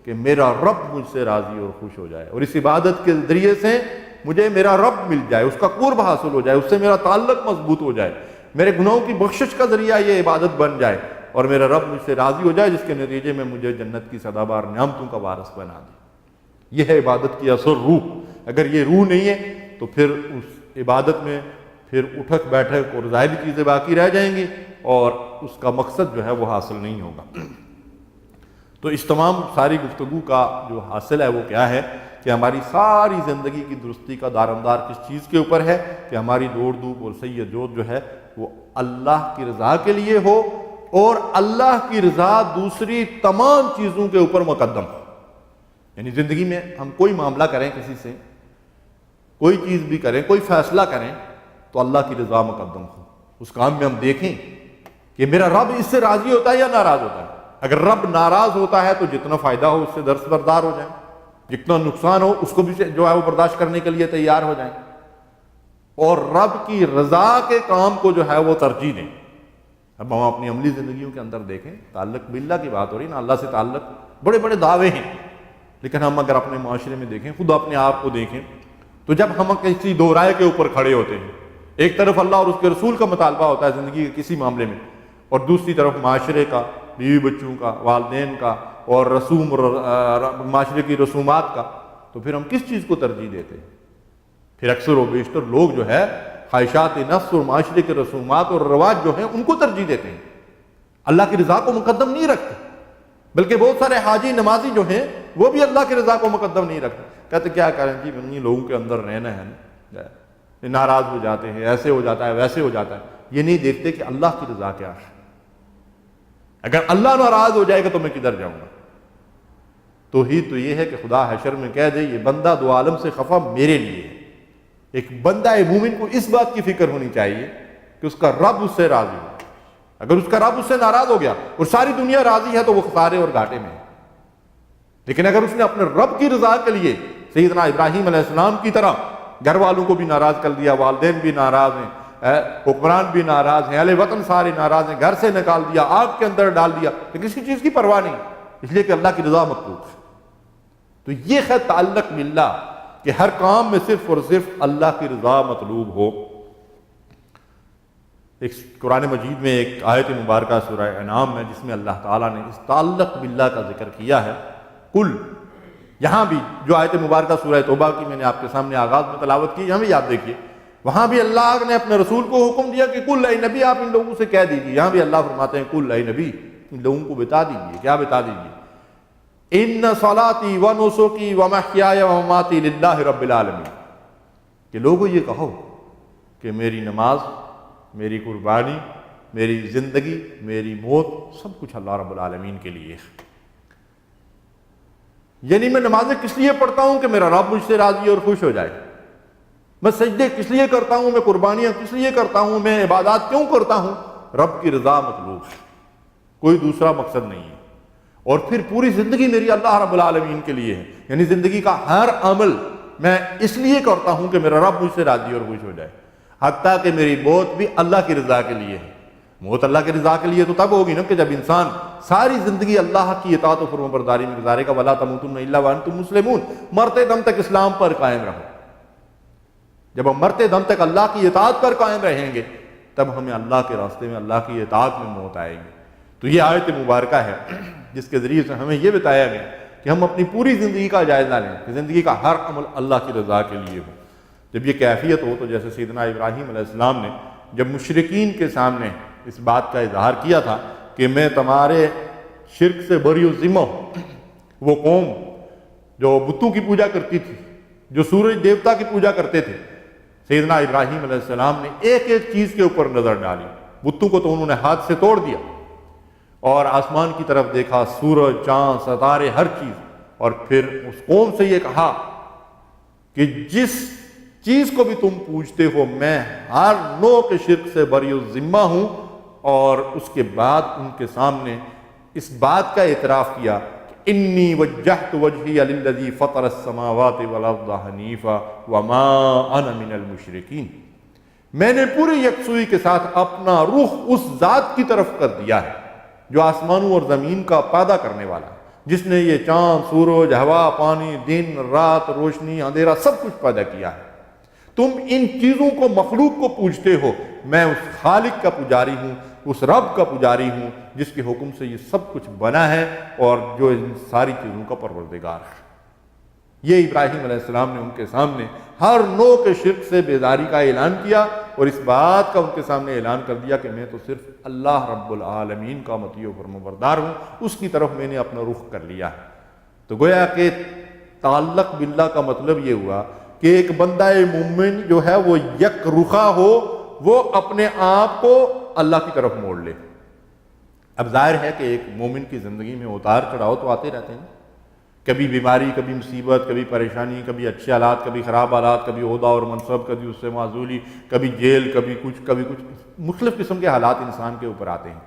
کہ میرا رب مجھ سے راضی اور خوش ہو جائے، اور اس عبادت کے ذریعے سے مجھے میرا رب مل جائے، اس کا قرب حاصل ہو جائے، اس سے میرا تعلق مضبوط ہو جائے، میرے گناہوں کی بخشش کا ذریعہ یہ عبادت بن جائے، اور میرا رب مجھ سے راضی ہو جائے، جس کے نتیجے میں مجھے جنت کی سدا بار نعمتوں کا وارث بنا دے. یہ ہے عبادت کی اصل روح. اگر یہ روح نہیں ہے تو پھر اس عبادت میں پھر اٹھک بیٹھک اور ظاہری چیزیں باقی رہ جائیں گی، اور اس کا مقصد جو ہے وہ حاصل نہیں ہوگا. تو اس تمام ساری گفتگو کا جو حاصل ہے وہ کیا ہے کہ ہماری ساری زندگی کی درستی کا دارمدار کس چیز کے اوپر ہے کہ ہماری دوڑ دھوپ اور سید جوت جو ہے وہ اللہ کی رضا کے لیے ہو، اور اللہ کی رضا دوسری تمام چیزوں کے اوپر مقدم ہو. یعنی زندگی میں ہم کوئی معاملہ کریں، کسی سے کوئی چیز بھی کریں، کوئی فیصلہ کریں تو اللہ کی رضا مقدم ہو. اس کام میں ہم دیکھیں کہ میرا رب اس سے راضی ہوتا ہے یا ناراض ہوتا ہے. اگر رب ناراض ہوتا ہے تو جتنا فائدہ ہو اس سے دستبردار ہو جائیں، جتنا نقصان ہو اس کو بھی جو ہے وہ برداشت کرنے کے لیے تیار ہو جائیں، اور رب کی رضا کے کام کو جو ہے وہ ترجیح دیں. اب ہم اپنی عملی زندگیوں کے اندر دیکھیں، تعلق باللہ کی بات ہو رہی نا، اللہ سے تعلق، بڑے بڑے دعوے ہیں، لیکن ہم اگر اپنے معاشرے میں دیکھیں، خود اپنے آپ کو دیکھیں، تو جب ہم کسی دو رائے کے اوپر کھڑے ہوتے ہیں، ایک طرف اللہ اور اس کے رسول کا مطالبہ ہوتا ہے زندگی کے کسی معاملے میں، اور دوسری طرف معاشرے کا، بیوی بچوں کا، والدین کا، اور رسوم اور معاشرے کی رسومات کا، تو پھر ہم کس چیز کو ترجیح دیتے ہیں؟ پھر اکثر و بیشتر لوگ جو ہے خواہشات نفس اور معاشرے کے رسومات اور رواج جو ہیں ان کو ترجیح دیتے ہیں، اللہ کی رضا کو مقدم نہیں رکھتے. بلکہ بہت سارے حاجی نمازی جو ہیں وہ بھی اللہ کی رضا کو مقدم نہیں رکھتے. کہتے کیا کریں جی، انہیں لوگوں کے اندر رہنا ہے نا، ناراض ہو جاتے ہیں، ایسے ہو جاتا ہے، ویسے ہو جاتا ہے. یہ نہیں دیکھتے کہ اللہ کی رضا کیا ہے. اگر اللہ ناراض ہو جائے گا تو میں کدھر جاؤں گا؟ توحید تو یہ ہے کہ خدا حشر میں کہہ دے یہ بندہ دو عالم سے خفا میرے لیے ہے. ایک بندہ مومن کو اس بات کی فکر ہونی چاہیے کہ اس کا رب اس سے راضی ہو. اگر اس کا رب اس سے ناراض ہو گیا اور ساری دنیا راضی ہے تو وہ خسارے اور گھاٹے میں ہے. لیکن اگر اس نے اپنے رب کی رضا کے لیے سیدنا ابراہیم علیہ السلام کی طرح گھر والوں کو بھی ناراض کر دیا، والدین بھی ناراض ہیں، حکمران بھی ناراض ہیں، اہل وطن سارے ناراض ہیں، گھر سے نکال دیا، آگ کے اندر ڈال دیا، تو کسی چیز کی پرواہ نہیں، اس لیے کہ اللہ کی رضا مطلوب ہے. تو یہ ہے تعلق باللہ کہ ہر کام میں صرف اور صرف اللہ کی رضا مطلوب ہو. ایک قرآن مجید میں ایک آیت مبارکہ سورہ انعام میں جس میں اللہ تعالیٰ نے اس تعلق باللہ کا ذکر کیا ہے، قل، یہاں بھی جو آیت مبارکہ سورہ توبہ کی میں نے آپ کے سامنے آغاز میں تلاوت کی، یہاں بھی آپ دیکھیے، وہاں بھی اللہ نے اپنے رسول کو حکم دیا کہ قل اے نبی آپ ان لوگوں سے کہہ دیجیے، یہاں بھی اللہ فرماتے ہیں قل اے نبی ان لوگوں کو بتا دیجیے، کیا بتا دیجیے، ان صلاتی و نسکی و محیای و مماتی للہ رب العالمین، کہ لوگوں یہ کہو کہ میری نماز، میری قربانی، میری زندگی، میری موت، سب کچھ اللہ رب العالمین کے لیے ہے۔ یعنی میں نمازیں کس لیے پڑھتا ہوں کہ میرا رب مجھ سے راضی اور خوش ہو جائے، میں سجدے کس لیے کرتا ہوں، میں قربانیاں کس لیے کرتا ہوں، میں عبادات کیوں کرتا ہوں، رب کی رضا مطلوب ہے، کوئی دوسرا مقصد نہیں ہے۔ اور پھر پوری زندگی میری اللہ رب العالمین کے لیے ہے، یعنی زندگی کا ہر عمل میں اس لیے کرتا ہوں کہ میرا رب مجھ سے راضی اور خوش ہو جائے، حتیٰ کہ میری موت بھی اللہ کی رضا کے لیے ہے۔ موت اللہ کی رضا کے لیے تو تب ہوگی نا کہ جب انسان ساری زندگی اللہ کی اطاعت و فرمانبرداری میں گزارے گا، وَلَا تَمُوتُنَّ إِلَّا وَأَنْتُمْ مُسْلِمُونَ، مرتے دم تک اسلام پر قائم رہو۔ جب ہم مرتے دم تک اللہ کی اطاعت پر قائم رہیں گے تب ہمیں اللہ کے راستے میں، اللہ کی اطاعت میں موت آئے گی۔ تو یہ آیت مبارکہ ہے جس کے ذریعے سے ہمیں یہ بتایا گیا کہ ہم اپنی پوری زندگی کا جائزہ لیں کہ زندگی کا ہر عمل اللہ کی رضا کے لیے ہو۔ جب یہ کیفیت ہو تو جیسے سیدنا ابراہیم علیہ السلام نے جب مشرکین کے سامنے اس بات کا اظہار کیا تھا کہ میں تمہارے شرک سے بری و ذمہ ہوں، وہ قوم جو بتوں کی پوجا کرتی تھی، جو سورج دیوتا کی پوجا کرتے تھے، سیدنا ابراہیم علیہ السلام نے ایک ایک چیز کے اوپر نظر ڈالی۔ بتوں کو تو انہوں نے ہاتھ سے توڑ دیا اور آسمان کی طرف دیکھا، سورج، چاند، ستارے، ہر چیز، اور پھر اس قوم سے یہ کہا کہ جس چیز کو بھی تم پوجتے ہو میں ہر نوع کے شرک سے بری و ذمہ ہوں۔ اور اس کے بعد ان کے سامنے اس بات کا اعتراف کیا کہ انی وجہت وجہی للذی فطر السماوات والارض حنیفا وما انا من المشرکین، میں نے پوری یکسوئی کے ساتھ اپنا رخ اس ذات کی طرف کر دیا ہے جو آسمانوں اور زمین کا پیدا کرنے والا ہے، جس نے یہ چاند، سورج، ہوا، پانی، دن، رات، روشنی، اندھیرا سب کچھ پیدا کیا ہے۔ تم ان چیزوں کو، مخلوق کو پوجتے ہو، میں اس خالق کا پجاری ہوں، اس رب کا پجاری ہوں جس کے حکم سے یہ سب کچھ بنا ہے اور جو ان ساری چیزوں کا پروردگار ہے۔ یہ ابراہیم علیہ السلام نے ان کے سامنے ہر نوع کے شرک سے بیداری کا اعلان کیا اور اس بات کا ان کے سامنے اعلان کر دیا کہ میں تو صرف اللہ رب العالمین کا مطیع و فرمانبردار ہوں، اس کی طرف میں نے اپنا رخ کر لیا ہے۔ تو گویا کہ تعلق باللہ کا مطلب یہ ہوا کہ ایک بندہ مومن جو ہے وہ یک رخا ہو، وہ اپنے آپ کو اللہ کی طرف موڑ لے۔ اب ظاہر ہے کہ ایک مومن کی زندگی میں اتار چڑھاؤ تو آتے رہتے ہیں، کبھی بیماری، کبھی مصیبت، کبھی پریشانی، کبھی اچھے حالات، کبھی خراب حالات، کبھی عہدہ اور منصب، کبھی اس سے معزولی، کبھی جیل، کبھی کچھ مختلف قسم کے حالات انسان کے اوپر آتے ہیں۔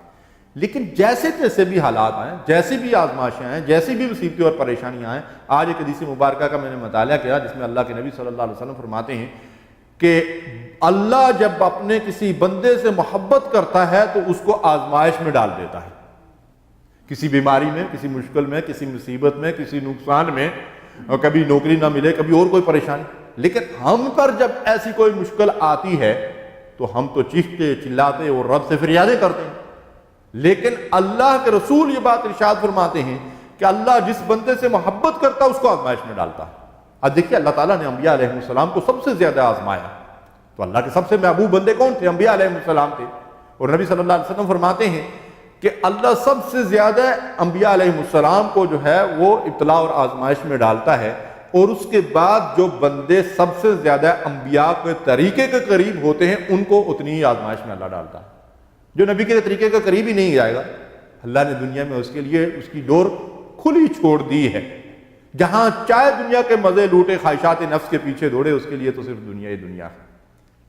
لیکن جیسے تیسے بھی حالات آئیں، جیسی بھی آزمائشیں آئیں، جیسی بھی مصیبتیں اور پریشانیاں آئیں، آج ایک حدیث مبارکہ کا میں نے مطالعہ کیا جس میں اللہ کے نبی صلی اللہ علیہ وسلم فرماتے ہیں کہ اللہ جب اپنے کسی بندے سے محبت کرتا ہے تو اس کو آزمائش میں ڈال دیتا ہے، کسی بیماری میں، کسی مشکل میں، کسی مصیبت میں، کسی نقصان میں، اور کبھی نوکری نہ ملے، کبھی اور کوئی پریشانی۔ لیکن ہم پر جب ایسی کوئی مشکل آتی ہے تو ہم تو چیختے چلاتے اور رب سے فریادیں کرتے ہیں، لیکن اللہ کے رسول یہ بات ارشاد فرماتے ہیں کہ اللہ جس بندے سے محبت کرتا ہے اس کو آزمائش میں ڈالتا ہے۔ اب دیکھیے اللہ تعالیٰ نے انبیاء علیہ السلام کو سب سے زیادہ آزمایا، تو اللہ کے سب سے محبوب بندے کون تھے؟ انبیاء علیہ السلام تھے، اور نبی صلی اللہ علیہ وسلم فرماتے ہیں کہ اللہ سب سے زیادہ انبیاء علیہ السلام کو جو ہے وہ ابتلاء اور آزمائش میں ڈالتا ہے، اور اس کے بعد جو بندے سب سے زیادہ انبیاء کے طریقے کے قریب ہوتے ہیں ان کو اتنی ہی آزمائش میں اللہ ڈالتا ہے۔ جو نبی کے طریقے کے قریب ہی نہیں جائے گا، اللہ نے دنیا میں اس کے لیے اس کی ڈور کھلی چھوڑ دی ہے، جہاں چاہے دنیا کے مزے لوٹے، خواہشات نفس کے پیچھے دوڑے، اس کے لیے تو صرف دنیا ہی دنیا ہے۔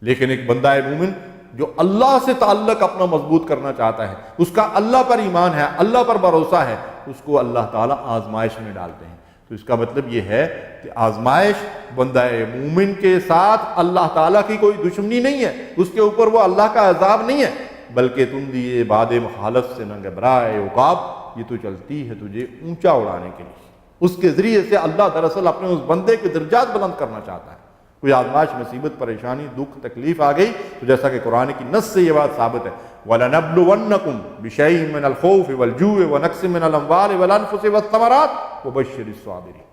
لیکن ایک بندہ مومن جو اللہ سے تعلق اپنا مضبوط کرنا چاہتا ہے، اس کا اللہ پر ایمان ہے، اللہ پر بھروسہ ہے، اس کو اللہ تعالیٰ آزمائش میں ڈالتے ہیں۔ تو اس کا مطلب یہ ہے کہ آزمائش بندہ مومن کے ساتھ اللہ تعالیٰ کی کوئی دشمنی نہیں ہے، اس کے اوپر وہ اللہ کا عذاب نہیں ہے، بلکہ تم دیے باد مخالف سے نہ گھبرائے عقاب، یہ تو چلتی ہے تجھے اونچا اڑانے کے لیے۔ اس کے ذریعے سے اللہ دراصل اپنے اس بندے کے درجات بلند کرنا چاہتا ہے، کوئی آزمائش، مصیبت، پریشانی، دکھ، تکلیف آ گئی تو جیسا کہ قرآن کی نص سے یہ بات ثابت ہے، وَلَنَبْلُوَنَّكُمْ بِشَيْءٍ مِّنَ الْخَوْفِ وَالْجُوعِ وَنَقْصٍ مِّنَ الْأَمْوَالِ وَالْأَنفُسِ وَالثَّمَرَاتِ وَبَشِّرِ الصَّابِرِينَ۔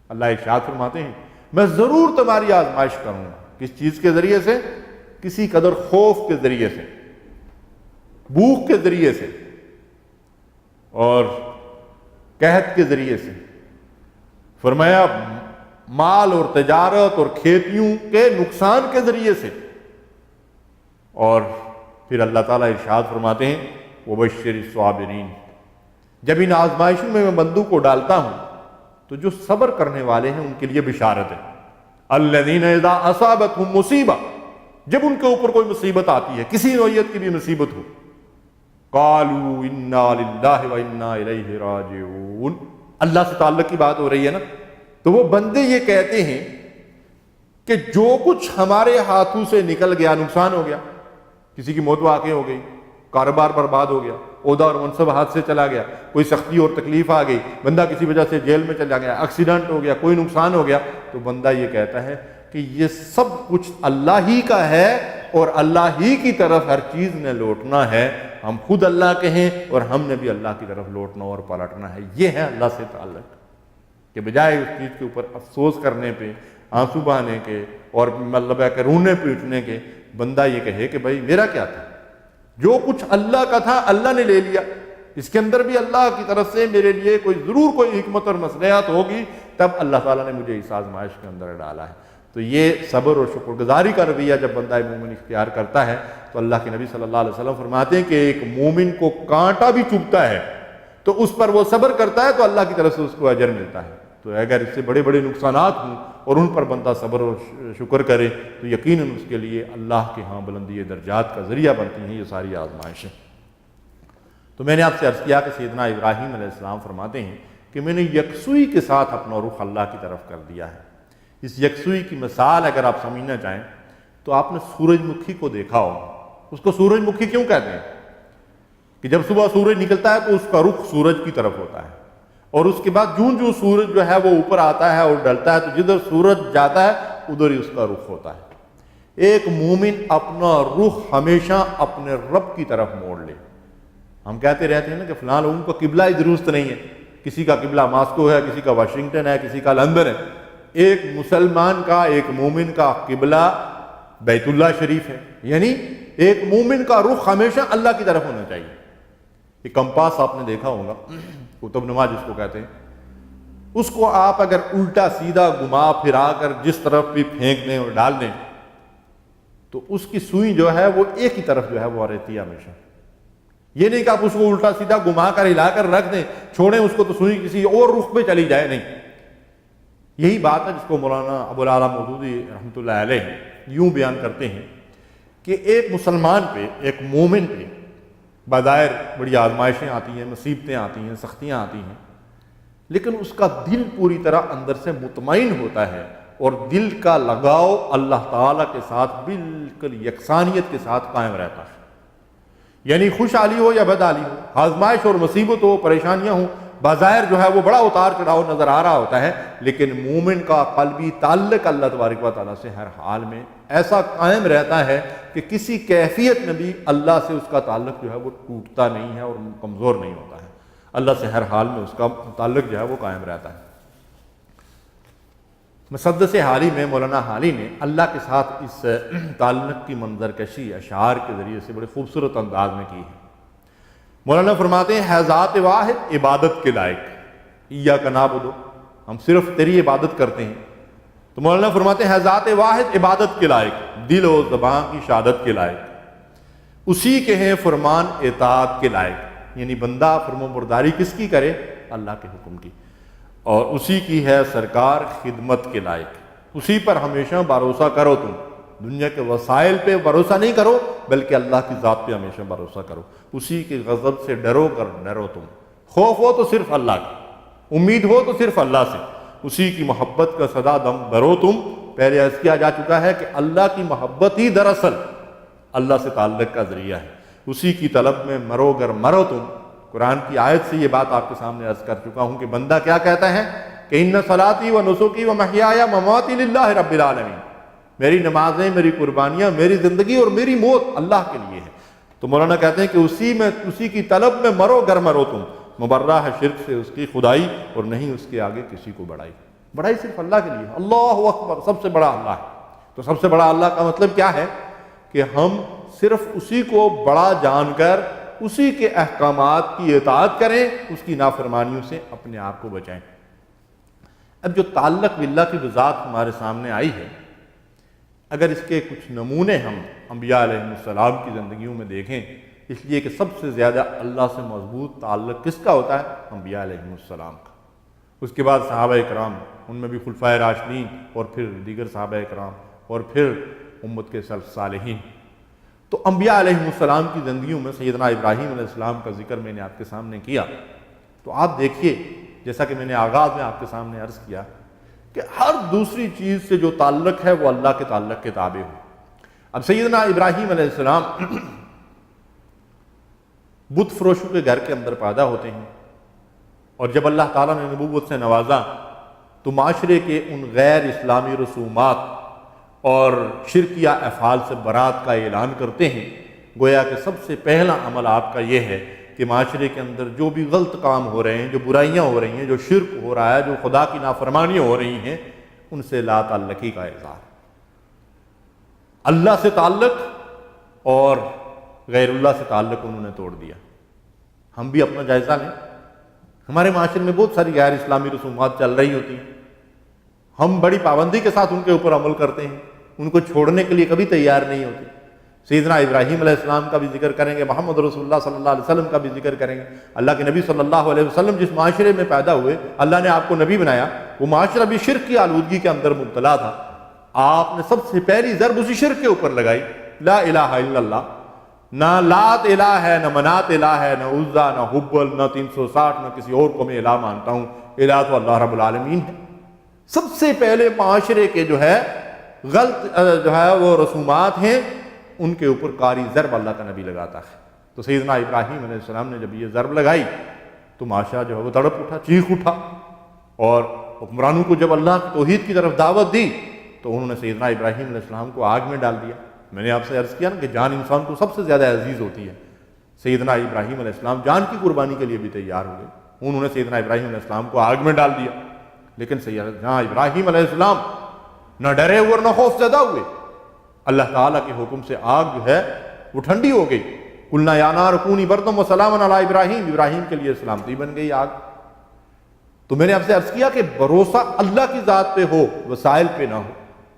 اللہ ارشاد فرماتے ہیں میں ضرور تمہاری آزمائش کروں گا۔ کس چیز کے ذریعے سے؟ کسی قدر خوف کے ذریعے سے، بھوک کے ذریعے سے، اور قحط کے ذریعے سے۔ فرمایا مال اور تجارت اور کھیتیوں کے نقصان کے ذریعے سے۔ اور پھر اللہ تعالیٰ ارشاد فرماتے ہیں وَبَشِّرِ الصَّابِرِينَ، جب ان آزمائشوں میں بندوں کو ڈالتا ہوں تو جو صبر کرنے والے ہیں ان کے لیے بشارت ہے۔ الَّذِينَ إِذَا أَصَابَتْهُم مُّصِیبَۃٌ، جب ان کے اوپر کوئی مصیبت آتی ہے، کسی نوعیت کی بھی مصیبت ہو، قَالُوا إِنَّا لِلَّهِ وَإِنَّا إِلَيْهِ رَاجِعُونَ، اللہ سے تعلق کی بات ہو رہی ہے نا، تو وہ بندے یہ کہتے ہیں کہ جو کچھ ہمارے ہاتھوں سے نکل گیا، نقصان ہو گیا، کسی کی موت واقع ہو گئی، کاروبار برباد ہو گیا، عہدہ اور منصب ہاتھ سے چلا گیا، کوئی سختی اور تکلیف آ گئی، بندہ کسی وجہ سے جیل میں چلا گیا، ایکسیڈنٹ ہو گیا، کوئی نقصان ہو گیا، تو بندہ یہ کہتا ہے کہ یہ سب کچھ اللہ ہی کا ہے اور اللہ ہی کی طرف ہر چیز نے لوٹنا ہے، ہم خود اللہ کے ہیں اور ہم نے بھی اللہ کی طرف لوٹنا اور پلٹنا ہے۔ یہ ہے اللہ سے تعلق، کہ بجائے اس چیز کے اوپر افسوس کرنے پہ، آنسو بہانے کے اور مطلب ہے کہ رونے پیٹنے کے، بندہ یہ کہے کہ بھائی میرا کیا تھا، جو کچھ اللہ کا تھا اللہ نے لے لیا، اس کے اندر بھی اللہ کی طرف سے میرے لیے ضرور کوئی حکمت اور مصلحت ہوگی، تب اللہ تعالیٰ نے مجھے اس آزمائش کے اندر ڈالا ہے۔ تو یہ صبر اور شکر گزاری کا رویہ جب بندہ مومن اختیار کرتا ہے تو اللہ کے نبی صلی اللہ علیہ وسلم فرماتے ہیں کہ ایک مومن کو کانٹا بھی چبھتا ہے تو اس پر وہ صبر کرتا ہے تو اللہ کی طرف سے اس کو اجر ملتا ہے۔ تو اگر اس سے بڑے بڑے نقصانات ہوں اور ان پر بندہ صبر اور شکر کرے تو یقیناً اس کے لیے اللہ کے ہاں بلندی درجات کا ذریعہ بنتی ہیں یہ ساری آزمائشیں۔ تو میں نے آپ سے عرض کیا کہ سیدنا ابراہیم علیہ السلام فرماتے ہیں کہ میں نے یکسوئی کے ساتھ اپنا رخ اللہ کی طرف کر دیا ہے۔ اس یکسوئی کی مثال اگر آپ سمجھنا چاہیں تو آپ نے سورج مکھی کو دیکھا ہوگا۔ اس کو سورج مکھی کیوں کہتے ہیں؟ کہ جب صبح سورج نکلتا ہے تو اس کا رخ سورج کی طرف ہوتا ہے، اور اس کے بعد جوں سورج جو ہے وہ اوپر آتا ہے اور ڈلتا ہے تو جدھر سورج جاتا ہے ادھر ہی اس کا رخ ہوتا ہے۔ ایک مومن اپنا رخ ہمیشہ اپنے رب کی طرف موڑ لے۔ ہم کہتے رہتے ہیں نا کہ فلاں لوگوں کا قبلہ ہی درست نہیں ہے، کسی کا قبلہ ماسکو ہے، کسی کا واشنگٹن ہے، کسی کا لندن ہے۔ ایک مسلمان کا، ایک مومن کا قبلہ بیت اللہ شریف ہے، یعنی ایک مومن کا رخ ہمیشہ اللہ کی طرف ہونا چاہیے۔ یہ کمپاس آپ نے دیکھا ہوگا، قطب نما جس کو کہتے ہیں، اس کو آپ اگر الٹا سیدھا گھما پھرا کر جس طرف بھی پھینک دیں اور ڈال دیں تو اس کی سوئی جو ہے وہ ایک ہی طرف جو ہے وہ رہتی ہے ہمیشہ۔ یہ نہیں کہ آپ اس کو الٹا سیدھا گھما کر ہلا کر رکھ دیں، چھوڑیں اس کو تو سوئی کسی اور رخ پہ چلی جائے، نہیں۔ یہی بات ہے جس کو مولانا ابو العالیٰ مودودی رحمۃ اللہ علیہ یوں بیان کرتے ہیں کہ ایک مسلمان پہ، ایک مومن پہ بظاہر بڑی آزمائشیں آتی ہیں، مصیبتیں آتی ہیں، سختیاں آتی ہیں، لیکن اس کا دل پوری طرح اندر سے مطمئن ہوتا ہے اور دل کا لگاؤ اللہ تعالیٰ کے ساتھ بالکل یکسانیت کے ساتھ قائم رہتا ہے۔ یعنی خوشحالی ہو یا بدحالی ہو، آزمائش اور مصیبت ہو، پریشانیاں ہوں، بظاہر جو ہے وہ بڑا اتار چڑھاؤ نظر آ رہا ہوتا ہے، لیکن مومن کا قلبی تعلق اللہ تبارک و تعالیٰ سے ہر حال میں ایسا قائم رہتا ہے کہ کسی کیفیت میں بھی اللہ سے اس کا تعلق جو ہے وہ ٹوٹتا نہیں ہے اور کمزور نہیں ہوتا ہے، اللہ سے ہر حال میں اس کا تعلق جو ہے وہ قائم رہتا ہے۔ مسدس حالی میں مولانا حالی نے اللہ کے ساتھ اس تعلق کی منظر کشی اشعار کے ذریعے سے بڑے خوبصورت انداز میں کی ہے۔ مولانا فرماتے ہیں ہے ذات واحد عبادت کے لائق، ایاک نعبد، ہم صرف تیری عبادت کرتے ہیں۔ تو مولانا فرماتے ہیں ہے ذات واحد عبادت کے لائق، دل و زبان کی شہادت کے لائق، اسی کے ہیں فرمان اطاعت کے لائق، یعنی بندہ فرما برداری کس کی کرے؟ اللہ کے حکم کی، اور اسی کی ہے سرکار خدمت کے لائق، اسی پر ہمیشہ بھروسہ کرو۔ تم دنیا کے وسائل پہ بھروسہ نہیں کرو بلکہ اللہ کی ذات پہ ہمیشہ بھروسہ کرو، اسی کے غضب سے ڈرو تم، خوف ہو تو صرف اللہ کا، امید ہو تو صرف اللہ سے، اسی کی محبت کا صدا دم برو تم۔ پہلے عرض کیا جا چکا ہے کہ اللہ کی محبت ہی دراصل اللہ سے تعلق کا ذریعہ ہے، اسی کی طلب میں مرو تم۔ قرآن کی آیت سے یہ بات آپ کے سامنے عرض کر چکا ہوں کہ بندہ کیا کہتا ہے کہ ان صلاتی و نسکی و محیایا مماتی للہ رب العالمین، میری نمازیں، میری قربانیاں، میری زندگی اور میری موت اللہ کے لیے ہے۔ تو مولانا کہتے ہیں کہ اسی کی طلب میں مرو گر مرو تم، مبرہ ہے شرک سے اس کی خدائی اور نہیں اس کے آگے کسی کو بڑائی۔ بڑائی صرف اللہ کے لیے، اللہ اکبر، سب سے بڑا اللہ ہے۔ تو سب سے بڑا اللہ کا مطلب کیا ہے کہ ہم صرف اسی کو بڑا جان کر اسی کے احکامات کی اطاعت کریں، اس کی نافرمانیوں سے اپنے آپ کو بچائیں۔ اب جو تعلق باللہ کی وضاحت ہمارے سامنے آئی ہے، اگر اس کے کچھ نمونے ہم انبیاء علیہ السلام کی زندگیوں میں دیکھیں، اس لیے کہ سب سے زیادہ اللہ سے مضبوط تعلق کس کا ہوتا ہے؟ انبیاء علیہ السلام کا۔ اس کے بعد صحابہ کرام، ان میں بھی خلفائے راشدین اور پھر دیگر صحابہ کرام اور پھر امت کے سلف صالحین۔ تو انبیاء علیہ السلام کی زندگیوں میں سیدنا ابراہیم علیہ السلام کا ذکر میں نے آپ کے سامنے کیا، تو آپ دیکھیے جیسا کہ میں نے آغاز میں آپ کے سامنے عرض کیا کہ ہر دوسری چیز سے جو تعلق ہے وہ اللہ کے تعلق کے تابع ہو۔ اب سیدنا ابراہیم علیہ السلام بت فروشوں کے گھر کے اندر پیدا ہوتے ہیں، اور جب اللہ تعالیٰ نے نبوت سے نوازا تو معاشرے کے ان غیر اسلامی رسومات اور شرکیہ افعال سے برات کا اعلان کرتے ہیں۔ گویا کہ سب سے پہلا عمل آپ کا یہ ہے کہ معاشرے کے اندر جو بھی غلط کام ہو رہے ہیں، جو برائیاں ہو رہی ہیں، جو شرک ہو رہا ہے، جو خدا کی نافرمانیاں ہو رہی ہیں، ان سے لا تعلقی کا اظہار۔ اللہ سے تعلق اور غیر اللہ سے تعلق انہوں نے توڑ دیا۔ ہم بھی اپنا جائزہ لیں، ہمارے معاشرے میں بہت ساری غیر اسلامی رسومات چل رہی ہوتی ہیں، ہم بڑی پابندی کے ساتھ ان کے اوپر عمل کرتے ہیں، ان کو چھوڑنے کے لیے کبھی تیار نہیں ہوتے۔ سیدنا ابراہیم علیہ السلام کا بھی ذکر کریں گے، محمد رسول اللہ صلی اللہ علیہ وسلم کا بھی ذکر کریں گے۔ اللہ کے نبی صلی اللہ علیہ وسلم جس معاشرے میں پیدا ہوئے، اللہ نے آپ کو نبی بنایا، وہ معاشرہ بھی شرک کی آلودگی کے اندر مبتلا تھا۔ آپ نے سب سے پہلی ضرب اسی شرک کے اوپر لگائی، لا الہ الا اللہ۔ نہ لات الہ ہے، نہ منات الہ ہے، نہ عزا، نہ حبل، نہ 360، نہ کسی اور کو میں الہ مانتا ہوں، الہ تو اللہ رب العالمین ہے۔ سب سے پہلے معاشرے کے جو ہے غلط وہ رسومات ہیں، ان کے اوپر قاری ضرب اللہ کا نبی لگاتا ہے۔ تو سیدنا ابراہیم علیہ السلام نے جب یہ ضرب لگائی تو معاشرہ جو ہے وہ تڑپ اٹھا، چیخ اٹھا، اور حکمرانوں کو جب اللہ کی توحید کی طرف دعوت دی تو انہوں نے سیدنا ابراہیم علیہ السلام کو آگ میں ڈال دیا۔ میں نے آپ سے عرض کیا نا کہ جان انسان کو سب سے زیادہ عزیز ہوتی ہے۔ سیدنا ابراہیم علیہ السلام جان کی قربانی کے لیے بھی تیار ہوئے، انہوں نے سیدنا ابراہیم علیہ السلام کو آگ میں ڈال دیا، لیکن سیدنا ابراہیم علیہ السلام نہ ڈرے ہوئے اور نہ خوف زدہ ہوئے۔ اللہ تعالیٰ کے حکم سے آگ جو ہے وہ ٹھنڈی ہو گئی۔ قلنا یا نار کونی بردم وسلام علی ابراہیم، ابراہیم کے لیے سلامتی بن گئی آگ۔ تو میں نے آپ سے عرض کیا کہ بھروسہ اللہ کی ذات پہ ہو، وسائل پہ نہ ہو۔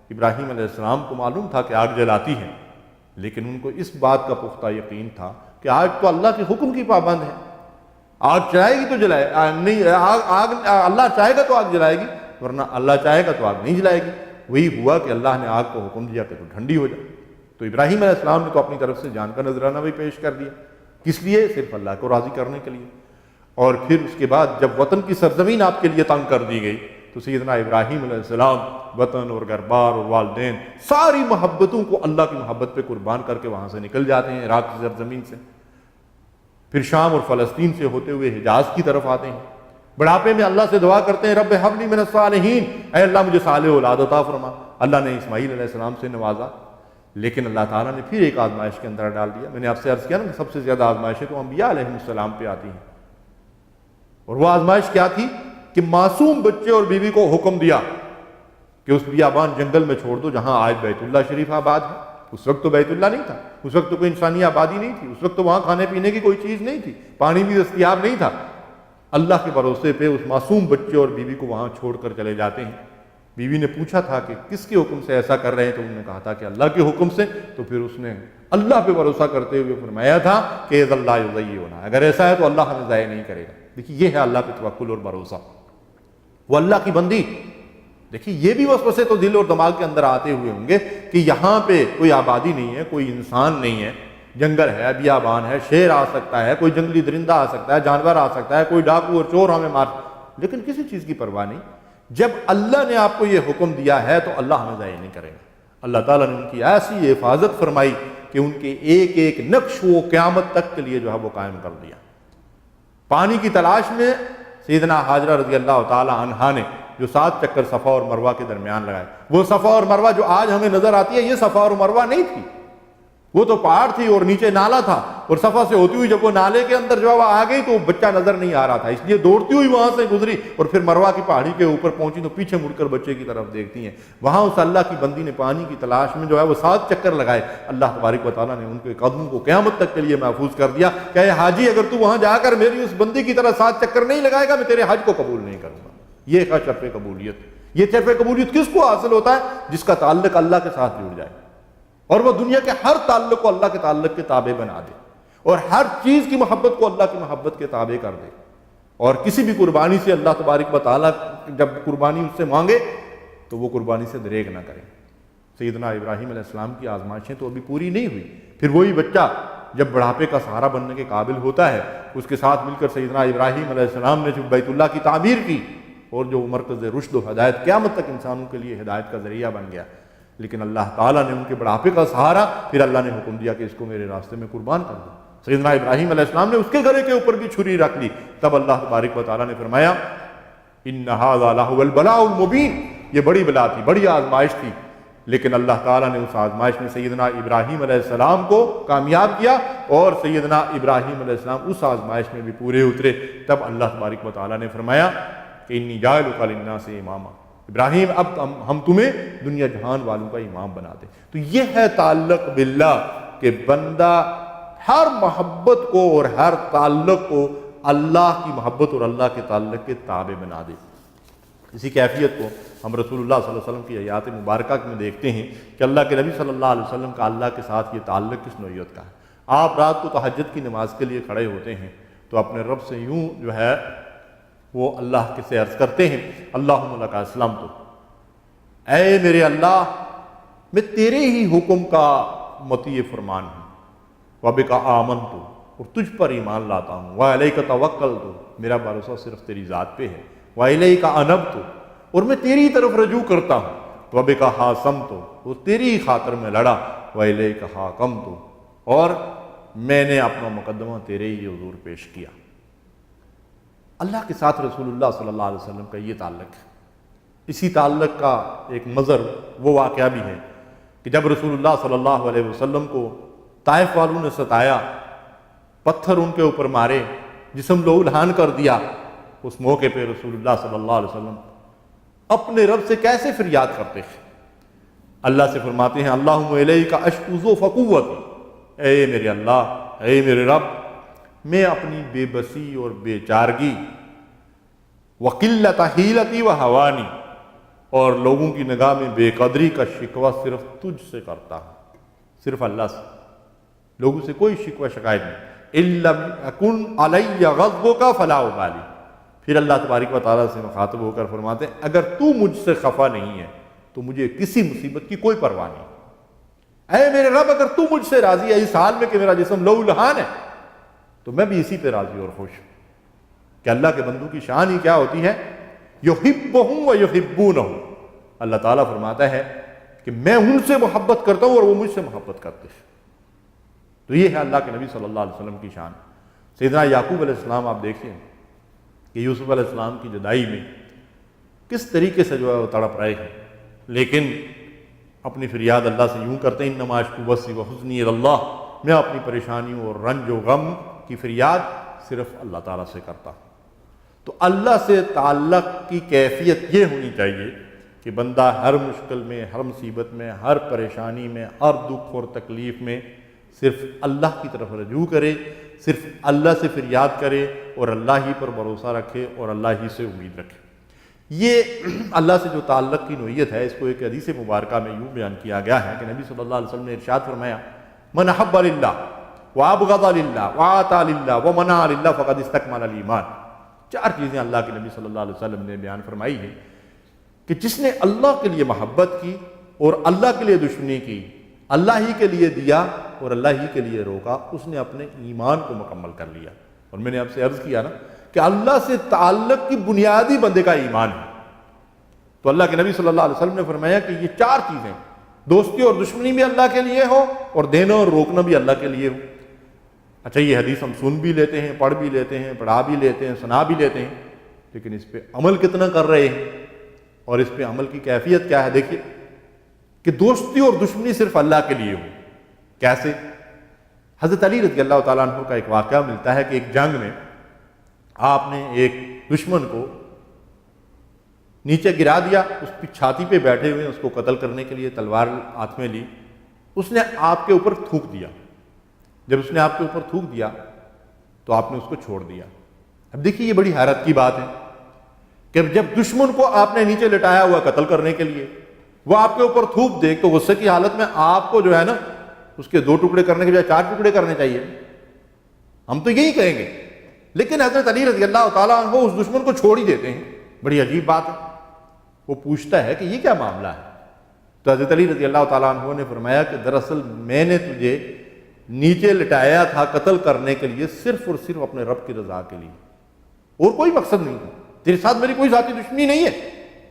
ابراہیم علیہ السلام کو معلوم تھا کہ آگ جلاتی ہے، لیکن ان کو اس بات کا پختہ یقین تھا کہ آگ تو اللہ کے حکم کی پابند ہے، آگ چلائے گی تو جلائے نہیں، آگ اللہ چاہے گا تو آگ جلائے گی، ورنہ اللہ چاہے گا تو آگ نہیں جلائے گی۔ وہی ہوا کہ اللہ نے آگ کو حکم دیا کہ تو ٹھنڈی ہو جائے۔ تو ابراہیم علیہ السلام نے تو اپنی طرف سے جان کا نذرانہ بھی پیش کر دیا، کس لیے؟ صرف اللہ کو راضی کرنے کے لیے۔ اور پھر اس کے بعد جب وطن کی سرزمین آپ کے لیے تنگ کر دی گئی تو سیدنا ابراہیم علیہ السلام وطن اور گھر بار اور والدین ساری محبتوں کو اللہ کی محبت پہ قربان کر کے وہاں سے نکل جاتے ہیں، عراق کی سرزمین سے، پھر شام اور فلسطین سے ہوتے ہوئے حجاز کی طرف آتے ہیں۔ بڑھاپے میں اللہ سے دعا کرتے ہیں، رب ہب لی من الصالحین، اے اللہ مجھے صالح اولاد عطا فرما۔ اللہ نے اسماعیل علیہ السلام سے نوازا، لیکن اللہ تعالیٰ نے پھر ایک آزمائش کے اندر ڈال دیا۔ میں نے آپ سے عرض کیا نا کہ سب سے زیادہ آزمائشیں تو انبیاء علیہ السلام پہ آتی ہیں، اور وہ آزمائش کیا تھی کہ معصوم بچے اور بیوی کو حکم دیا کہ اس بیابان جنگل میں چھوڑ دو جہاں آج بیت اللہ شریف آباد ہے۔ اس وقت تو بیت اللہ نہیں تھا، اس وقت تو کوئی انسانی آبادی نہیں تھی، اس وقت تو وہاں کھانے پینے کی کوئی چیز نہیں تھی، پانی بھی دستیاب نہیں تھا۔ اللہ کے بھروسے پہ اس معصوم بچے اور بیوی کو وہاں چھوڑ کر چلے جاتے ہیں۔ بیوی نے پوچھا تھا کہ کس کے حکم سے ایسا کر رہے ہیں، تو انہوں نے کہا تھا کہ اللہ کے حکم سے۔ تو پھر اس نے اللہ پہ بھروسہ کرتے ہوئے فرمایا تھا کہ اذ اللہ یضیعنا، اگر ایسا ہے تو اللہ ہمیں ضائع نہیں کرے گا۔ دیکھیے یہ ہے اللہ پہ توکل اور بھروسہ، وہ اللہ کی بندی۔ دیکھیے یہ بھی وسوسے تو دل اور دماغ کے اندر آتے ہوئے ہوں گے کہ یہاں پہ کوئی آبادی نہیں ہے، کوئی انسان نہیں ہے، جنگل ہے، بیابان ہے، شیر آ سکتا ہے، کوئی جنگلی درندہ آ سکتا ہے، جانور آ سکتا ہے، کوئی ڈاکو اور چور ہمیں مار، لیکن کسی چیز کی پرواہ نہیں۔ جب اللہ نے آپ کو یہ حکم دیا ہے تو اللہ ہمیں ضائع نہیں کرے گا۔ اللہ تعالیٰ نے ان کی ایسی حفاظت فرمائی کہ ان کے ایک ایک نقش وہ قیامت تک کے لیے جو ہے وہ قائم کر دیا۔ پانی کی تلاش میں سیدنا ہاجرہ رضی اللہ تعالی عنہا نے جو 7 چکر صفا اور مروہ کے درمیان لگائے۔ وہ صفا اور مروہ جو آج ہمیں نظر آتی ہے، یہ صفا اور مروہ نہیں تھی، وہ تو پہاڑ تھی اور نیچے نالا تھا، اور صفا سے ہوتی ہوئی جب وہ نالے کے اندر جو آ گئی تو وہ بچہ نظر نہیں آ رہا تھا، اس لیے دوڑتی ہوئی وہاں سے گزری اور پھر مروہ کی پہاڑی کے اوپر پہنچی تو پیچھے مڑ کر بچے کی طرف دیکھتی ہیں۔ وہاں اس اللہ کی بندی نے پانی کی تلاش میں جو ہے وہ 7 چکر لگائے۔ اللہ تبارک و تعالیٰ نے ان کے قدموں کو قیامت تک کے لیے محفوظ کر دیا کہ اے حاجی، اگر تو وہاں جا کر میری اس بندی کی طرح 7 چکر نہیں لگائے گا، میں تیرے حج کو قبول نہیں کروں گا۔ یہ ہے شرف قبولیت۔ یہ شرف قبولیت کس کو حاصل ہوتا ہے؟ جس کا تعلق اللہ کے ساتھ جڑ جائے اور وہ دنیا کے ہر تعلق کو اللہ کے تعلق کے تابع بنا دے، اور ہر چیز کی محبت کو اللہ کی محبت کے تابع کر دے، اور کسی بھی قربانی سے اللہ تبارک و تعالیٰ جب قربانی اس سے مانگے تو وہ قربانی سے دریغ نہ کرے۔ سیدنا ابراہیم علیہ السلام کی آزمائشیں تو ابھی پوری نہیں ہوئی، پھر وہی بچہ جب بڑھاپے کا سہارا بننے کے قابل ہوتا ہے، اس کے ساتھ مل کر سیدنا ابراہیم علیہ السلام نے جو بیت اللہ کی تعمیر کی اور جو مرکز رشد و ہدایت قیامت تک انسانوں کے لیے ہدایت کا ذریعہ بن گیا، لیکن اللہ تعالیٰ نے ان کے بڑھاپے کا سہارا، پھر اللہ نے حکم دیا کہ اس کو میرے راستے میں قربان کر دو۔ سیدنا ابراہیم علیہ السلام نے اس کے گلے کے اوپر بھی چھری رکھ لی، تب اللہ تبارک و تعالیٰ نے فرمایا ان ھذا لھو البلاء المبین، یہ بڑی بلا تھی، بڑی آزمائش تھی، لیکن اللہ تعالیٰ نے اس آزمائش میں سیدنا ابراہیم علیہ السلام کو کامیاب کیا، اور سیدنا ابراہیم علیہ السلام اس آزمائش میں بھی پورے اترے۔ تب اللہ تبارک و تعالیٰ نے فرمایا کہ انی جاعلک للناس اماما، ابراہیم اب ہم تمہیں دنیا جہان والوں کا امام بنا دیں۔ تو یہ ہے تعلق باللہ کہ بندہ ہر محبت کو اور ہر تعلق کو اللہ کی محبت اور اللہ کے تعلق کے تابع بنا دے۔ اسی کیفیت کو ہم رسول اللہ صلی اللہ علیہ وسلم کی حیات مبارکہ میں دیکھتے ہیں کہ اللہ کے نبی صلی اللہ علیہ وسلم کا اللہ کے ساتھ یہ تعلق کس نوعیت کا ہے۔ آپ رات کو تہجد کی نماز کے لیے کھڑے ہوتے ہیں تو اپنے رب سے یوں جو ہے وہ اللہ کے سے عرض کرتے ہیں اللہم لک اسلمت، اے میرے اللہ میں تیرے ہی حکم کا مطیع فرمان ہوں، وبک آمنت، اور تجھ پر ایمان لاتا ہوں، وعلیک توکلت، میرا بھروسہ صرف تیری ذات پہ ہے، وإلیک انبت، اور میں تیری طرف رجوع کرتا ہوں، وبک خاصمت، اور تیری ہی خاطر میں لڑا، وإلیک حاکمت، اور میں نے اپنا مقدمہ تیرے ہی حضور پیش کیا۔ اللہ کے ساتھ رسول اللہ صلی اللہ علیہ وسلم کا یہ تعلق ہے۔ اسی تعلق کا ایک مظہر وہ واقعہ بھی ہے کہ جب رسول اللہ صلی اللہ علیہ وسلم کو طائف والوں نے ستایا، پتھر ان کے اوپر مارے، جسم لہو لہان کر دیا، اس موقع پہ رسول اللہ صلی اللہ علیہ وسلم اپنے رب سے کیسے فریاد کرتے ہیں؟ اللہ سے فرماتے ہیں اللہم الیک اشکو فقوتی، اے میرے اللہ، اے میرے رب، میں اپنی بے بسی اور بے چارگی، وقلت حیلتی و ہوانی، اور لوگوں کی نگاہ میں بے قدری کا شکوہ صرف تجھ سے کرتا ہوں، صرف اللہ سے، لوگوں سے کوئی شکوہ شکایت نہیں۔ ان لم یکن علی غضبک فلا ابالی، پھر اللہ تبارک و تعالیٰ سے مخاطب ہو کر فرماتے ہیں اگر تو مجھ سے خفا نہیں ہے تو مجھے کسی مصیبت کی کوئی پرواہ نہیں۔ اے میرے رب، اگر تو مجھ سے راضی ہے اس حال میں کہ میرا جسم لہو لہان ہے تو میں بھی اسی پہ راضی اور خوش ہوں۔ کہ اللہ کے بندوں کی شان ہی کیا ہوتی ہے؟ یحبہم و یحبونہ، اللہ تعالیٰ فرماتا ہے کہ میں ان سے محبت کرتا ہوں اور وہ مجھ سے محبت کرتے ہیں۔ تو یہ ہے اللہ کے نبی صلی اللہ علیہ وسلم کی شان۔ سیدنا یعقوب علیہ السلام آپ دیکھیں کہ یوسف علیہ السلام کی جدائی میں کس طریقے سے جو ہے وہ تڑپ رہے ہیں، لیکن اپنی فریاد اللہ سے یوں کرتے ہیں انما اشکو بثی وحزنی الی اللہ، میں اپنی پریشانیوں اور رنج و غم کی فریاد صرف اللہ تعالیٰ سے کرتا ہوں۔ تو اللہ سے تعلق کی کیفیت یہ ہونی چاہیے کہ بندہ ہر مشکل میں، ہر مصیبت میں، ہر پریشانی میں، ہر دکھ اور تکلیف میں صرف اللہ کی طرف رجوع کرے، صرف اللہ سے فریاد کرے اور اللہ ہی پر بھروسہ رکھے اور اللہ ہی سے امید رکھے۔ یہ اللہ سے جو تعلق کی نوعیت ہے، اس کو ایک حدیث مبارکہ میں یوں بیان کیا گیا ہے کہ نبی صلی اللہ علیہ وسلم نے ارشاد فرمایا من احب للہ وابغض للہ وآطى للہ ومنع للہ فقد استکمل الایمان۔ 4 چیزیں اللہ کے نبی صلی اللہ علیہ وسلم نے بیان فرمائی ہیں کہ جس نے اللہ کے لیے محبت کی اور اللہ کے لیے دشمنی کی، اللہ ہی کے لیے دیا اور اللہ ہی کے لیے روکا، اس نے اپنے ایمان کو مکمل کر لیا۔ اور میں نے آپ سے عرض کیا نا کہ اللہ سے تعلق کی بنیادی بندے کا ایمان ہے۔ تو اللہ کے نبی صلی اللہ علیہ وسلم نے فرمایا کہ یہ 4 چیزیں، دوستی اور دشمنی بھی اللہ کے لیے ہو اور دینا اور روکنا بھی اللہ کے لیے ہو۔ اچھا، یہ حدیث ہم سن بھی لیتے ہیں، پڑھ بھی لیتے ہیں، پڑھا بھی لیتے ہیں، سنا بھی لیتے ہیں، لیکن اس پہ عمل کتنا کر رہے ہیں؟ اور اس پہ عمل کی کیفیت کیا ہے؟ دیکھیے کہ دوستی اور دشمنی صرف اللہ کے لیے ہو۔ کیسے؟ حضرت علی رضی اللہ تعالیٰ عنہ کا ایک واقعہ ملتا ہے کہ ایک جنگ میں آپ نے ایک دشمن کو نیچے گرا دیا، اس کی چھاتی پہ بیٹھے ہوئے اس کو قتل کرنے کے لیے تلوار ہاتھ میں لی، اس نے آپ کے اوپر تھوک دیا۔ جب اس نے آپ کے اوپر تھوک دیا تو آپ نے اس کو چھوڑ دیا۔ اب دیکھیے یہ بڑی حیرت کی بات ہے کہ جب دشمن کو آپ نے نیچے لٹایا ہوا قتل کرنے کے لیے، وہ آپ کے اوپر تھوک دے تو غصے کی حالت میں آپ کو جو ہے نا اس کے 2 ٹکڑے کرنے کے بجائے 4 ٹکڑے کرنے چاہیے، ہم تو یہی کہیں گے۔ لیکن حضرت علی رضی اللہ تعالیٰ عنہ اس دشمن کو چھوڑ ہی دیتے ہیں۔ بڑی عجیب بات ہے۔ وہ پوچھتا ہے کہ یہ کیا معاملہ ہے؟ تو حضرت علی رضی اللہ تعالیٰ عنہ نے فرمایا کہ دراصل میں نے تجھے نیچے لٹایا تھا قتل کرنے کے لیے صرف اور صرف اپنے رب کی رضا کے لیے، اور کوئی مقصد نہیں تھا۔ تیرے ساتھ میری کوئی ذاتی دشمنی نہیں ہے،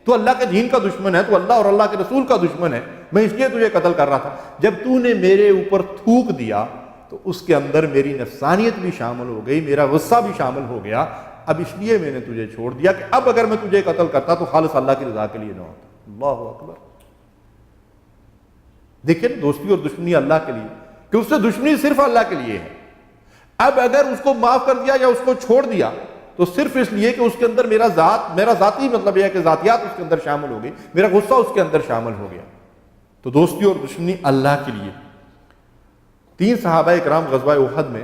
تو اللہ کے دین کا دشمن ہے، تو اللہ اور اللہ کے رسول کا دشمن ہے، میں اس لیے تجھے قتل کر رہا تھا۔ جب تو نے میرے اوپر تھوک دیا تو اس کے اندر میری نفسانیت بھی شامل ہو گئی، میرا غصہ بھی شامل ہو گیا، اب اس لیے میں نے تجھے چھوڑ دیا کہ اب اگر میں تجھے قتل کرتا تو خالص اللہ کی رضا کے لیے نہ ہوتا۔ اللہ اکبر۔ دیکھیں دوستی اور دشمنی اللہ کے لیے، کہ اس سے دشمنی صرف اللہ کے لیے ہے۔ اب اگر اس کو معاف کر دیا یا اس کو چھوڑ دیا تو صرف اس لیے کہ اس کے اندر میرا ذاتی مطلب یہ ہے کہ ذاتیات اس کے اندر شامل ہو گئی، میرا غصہ اس کے اندر شامل ہو گیا۔ تو دوستی اور دشمنی اللہ کے لیے۔ 3 صحابہ اکرام غزوہ احد میں،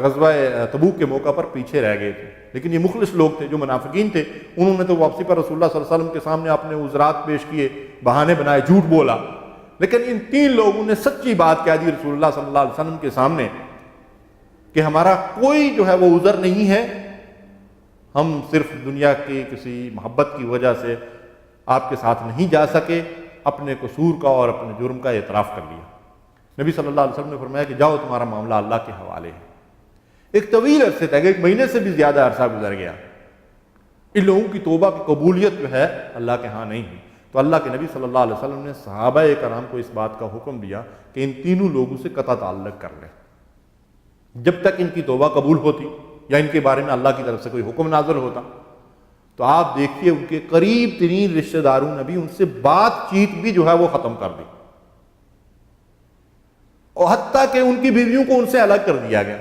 غزوہ تبوک کے موقع پر پیچھے رہ گئے تھے، لیکن یہ مخلص لوگ تھے جو منافقین تھے، انہوں نے تو واپسی پر رسول اللہ صلی اللہ علیہ وسلم کے سامنے اپنے عذرات پیش کیے، بہانے بنائے، جھوٹ بولا، لیکن ان 3 لوگوں نے سچی بات کہہ دی رسول اللہ صلی اللہ علیہ وسلم کے سامنے کہ ہمارا کوئی جو ہے وہ عذر نہیں ہے، ہم صرف دنیا کی کسی محبت کی وجہ سے آپ کے ساتھ نہیں جا سکے، اپنے قصور کا اور اپنے جرم کا اعتراف کر لیا۔ نبی صلی اللہ علیہ وسلم نے فرمایا کہ جاؤ تمہارا معاملہ اللہ کے حوالے ہے۔ ایک طویل عرصے تک، 1 مہینے سے بھی زیادہ عرصہ گزر گیا، ان لوگوں کی توبہ کی قبولیت جو ہے اللہ کے ہاں نہیں ہوئی۔ تو اللہ کے نبی صلی اللہ علیہ وسلم نے صحابہ کرام کو اس بات کا حکم دیا کہ ان تینوں لوگوں سے قطع تعلق کر لیں جب تک ان کی توبہ قبول ہوتی یا ان کے بارے میں اللہ کی طرف سے کوئی حکم نازل ہوتا۔ تو آپ دیکھیے ان کے قریب ترین رشتہ داروں نے بھی ان سے بات چیت بھی جو ہے وہ ختم کر دی، اور حتیٰ کہ ان کی بیویوں کو ان سے الگ کر دیا گیا۔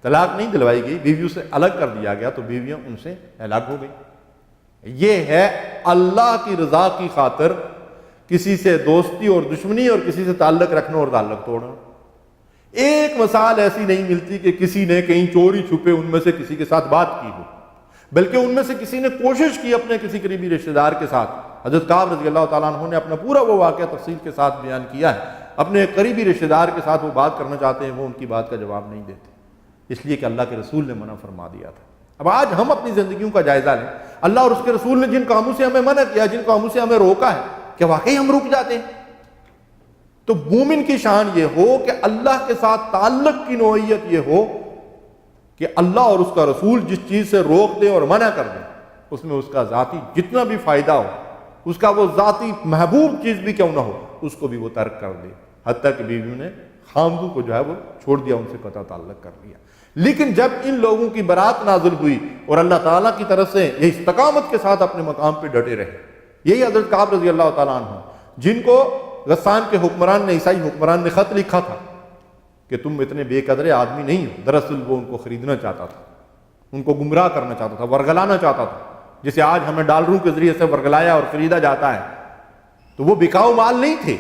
طلاق نہیں دلوائی گئی، بیویوں سے الگ کر دیا گیا، تو بیویاں ان سے الگ ہو گئی۔ یہ ہے اللہ کی رضا کی خاطر کسی سے دوستی اور دشمنی اور کسی سے تعلق رکھنا اور تعلق توڑنا۔ ایک مثال ایسی نہیں ملتی کہ کسی نے کہیں چوری چھپے ان میں سے کسی کے ساتھ بات کی ہو، بلکہ ان میں سے کسی نے کوشش کی اپنے کسی قریبی رشتہ دار کے ساتھ۔ حضرت کعب رضی اللہ تعالیٰ عنہ نے اپنا پورا وہ واقعہ تفصیل کے ساتھ بیان کیا ہے۔ اپنے قریبی رشتہ دار کے ساتھ وہ بات کرنا چاہتے ہیں، وہ ان کی بات کا جواب نہیں دیتے، اس لیے کہ اللہ کے رسول نے منع فرما دیا تھا۔ اب آج ہم اپنی زندگیوں کا جائزہ لیں، اللہ اور اس کے رسول نے جن کاموں سے ہمیں منع کیا، جن کاموں سے ہمیں روکا ہے، کیا واقعی ہم رک جاتے ہیں؟ تو مومن کی شان یہ ہو کہ اللہ کے ساتھ تعلق کی نوعیت یہ ہو کہ اللہ اور اس کا رسول جس چیز سے روک دیں اور منع کر دیں، اس میں اس کا ذاتی جتنا بھی فائدہ ہو، اس کا وہ ذاتی محبوب چیز بھی کیوں نہ ہو، اس کو بھی وہ ترک کر دے۔ حتیٰ کہ بیویوں نے خامدوں کو جو ہے وہ چھوڑ دیا، ان سے قطع تعلق کر دیا۔ لیکن جب ان لوگوں کی برات نازل ہوئی اور اللہ تعالیٰ کی طرف سے یہ استقامت کے ساتھ اپنے مقام پہ ڈٹے رہے، یہی حضرت کعب رضی اللہ تعالیٰ عنہ جن کو غسان کے حکمران نے، عیسائی حکمران نے خط لکھا تھا کہ تم اتنے بے قدر آدمی نہیں ہو، دراصل وہ ان کو خریدنا چاہتا تھا، ان کو گمراہ کرنا چاہتا تھا، ورگلانا چاہتا تھا، جسے آج ہمیں ڈالروں کے ذریعے سے ورگلایا اور خریدا جاتا ہے، تو وہ بکاؤ مال نہیں تھے۔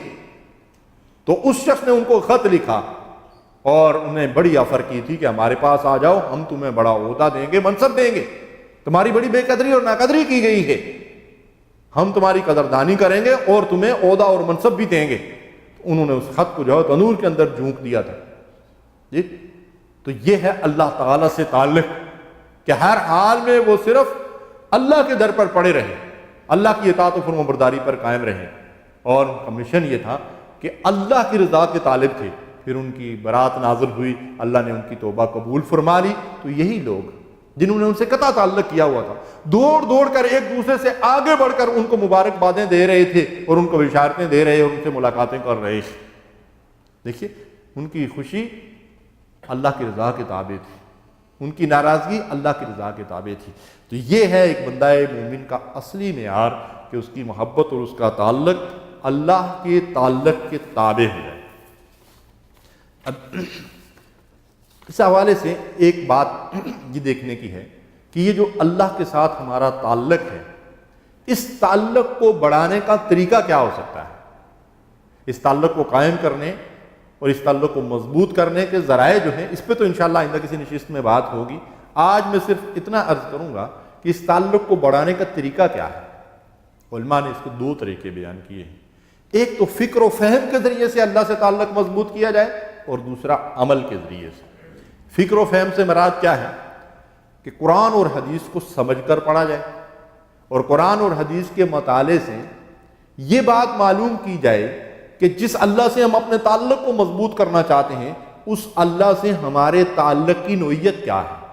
تو اس شخص نے ان کو خط لکھا اور انہیں بڑی آفر کی تھی کہ ہمارے پاس آ جاؤ، ہم تمہیں بڑا عہدہ دیں گے، منصب دیں گے، تمہاری بڑی بے قدری اور ناقدری کی گئی ہے، ہم تمہاری قدردانی کریں گے اور تمہیں عہدہ اور منصب بھی دیں گے۔ انہوں نے اس خط کو جو ہے تنور کے اندر جھونک دیا تھا۔ جی تو یہ ہے اللہ تعالیٰ سے تعلق کہ ہر حال میں وہ صرف اللہ کے در پر پڑے رہے، اللہ کی اطاعت و فرمانبرداری پر قائم رہے، اور ان کا مشن یہ تھا کہ اللہ کی رضا کے طالب تھے۔ پھر ان کی برات نازل ہوئی، اللہ نے ان کی توبہ قبول فرما لی۔ تو یہی لوگ جنہوں نے ان سے قطع تعلق کیا ہوا تھا، دوڑ دوڑ کر ایک دوسرے سے آگے بڑھ کر ان کو مبارکبادیں دے رہے تھے اور ان کو بشارتیں دے رہے اور ان سے ملاقاتیں کر رہے تھے۔ دیکھیے ان کی خوشی اللہ کی رضا کے تابع تھی، ان کی ناراضگی اللہ کی رضا کے تابع تھی۔ تو یہ ہے ایک بندہ مومن کا اصلی معیار کہ اس کی محبت اور اس کا تعلق اللہ کے تعلق کے تابع ہو جائے۔ اب اس حوالے سے ایک بات یہ دیکھنے کی ہے کہ یہ جو اللہ کے ساتھ ہمارا تعلق ہے، اس تعلق کو بڑھانے کا طریقہ کیا ہو سکتا ہے؟ اس تعلق کو قائم کرنے اور اس تعلق کو مضبوط کرنے کے ذرائع جو ہیں، اس پہ تو انشاءاللہ آئندہ کسی نشست میں بات ہوگی۔ آج میں صرف اتنا عرض کروں گا کہ اس تعلق کو بڑھانے کا طریقہ کیا ہے۔ علماء نے اس کے دو طریقے بیان کیے ہیں، ایک تو فکر و فہم کے ذریعے سے اللہ سے تعلق مضبوط کیا جائے، اور دوسرا عمل کے ذریعے سے۔ فکر و فہم سے مراد کیا ہے کہ قرآن اور حدیث کو سمجھ کر پڑھا جائے، اور قرآن اور حدیث کے مطالعے سے یہ بات معلوم کی جائے کہ جس اللہ سے ہم اپنے تعلق کو مضبوط کرنا چاہتے ہیں، اس اللہ سے ہمارے تعلق کی نوعیت کیا ہے،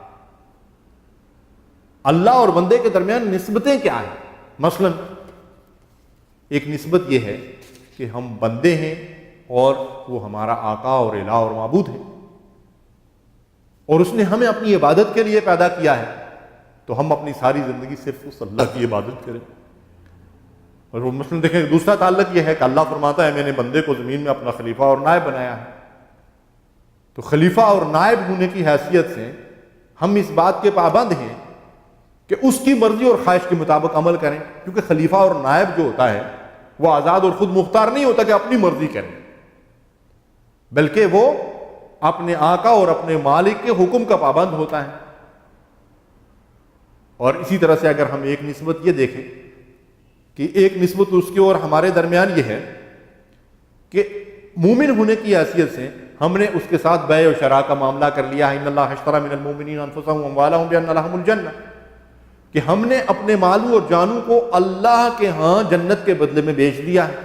اللہ اور بندے کے درمیان نسبتیں کیا ہیں۔ مثلا ایک نسبت یہ ہے کہ ہم بندے ہیں اور وہ ہمارا آقا اور الہ اور معبود ہے، اور اس نے ہمیں اپنی عبادت کے لیے پیدا کیا ہے، تو ہم اپنی ساری زندگی صرف اس اللہ کی عبادت کریں۔ اور وہ مثلا دیکھیں، دوسرا تعلق یہ ہے کہ اللہ فرماتا ہے میں نے بندے کو زمین میں اپنا خلیفہ اور نائب بنایا ہے، تو خلیفہ اور نائب ہونے کی حیثیت سے ہم اس بات کے پابند ہیں کہ اس کی مرضی اور خواہش کے مطابق عمل کریں، کیونکہ خلیفہ اور نائب جو ہوتا ہے وہ آزاد اور خود مختار نہیں ہوتا کہ اپنی مرضی کریں، بلکہ وہ اپنے آقا اور اپنے مالک کے حکم کا پابند ہوتا ہے۔ اور اسی طرح سے اگر ہم ایک نسبت یہ دیکھیں کہ ایک نسبت اس کے اور ہمارے درمیان یہ ہے کہ مومن ہونے کی حیثیت سے ہم نے اس کے ساتھ بیع و شراء کا معاملہ کر لیا ہے، ان اللہ اشتری من المؤمنین انفسهم واموالهم بان لهم الجنہ، کہ ہم نے اپنے مالوں اور جانوں کو اللہ کے ہاں جنت کے بدلے میں بیچ دیا ہے۔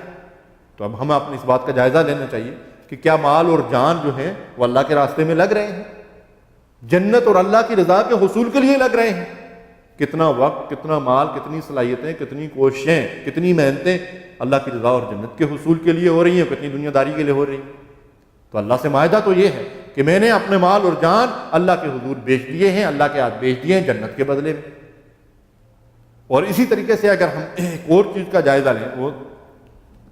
تو اب ہمیں اپنی اس بات کا جائزہ لینا چاہیے کہ کیا مال اور جان جو ہیں وہ اللہ کے راستے میں لگ رہے ہیں، جنت اور اللہ کی رضا کے حصول کے لیے لگ رہے ہیں؟ کتنا وقت، کتنا مال، کتنی صلاحیتیں، کتنی کوششیں، کتنی محنتیں اللہ کی رضا اور جنت کے حصول کے لیے ہو رہی ہیں، کتنی دنیا داری کے لیے ہو رہی ہیں۔ تو اللہ سے معاہدہ تو یہ ہے کہ میں نے اپنے مال اور جان اللہ کے حضور بیچ دیے ہیں، اللہ کے ہاتھ بیچ دیے ہیں جنت کے بدلے میں۔ اور اسی طریقے سے اگر ہم ایک اور چیز کا جائزہ لیں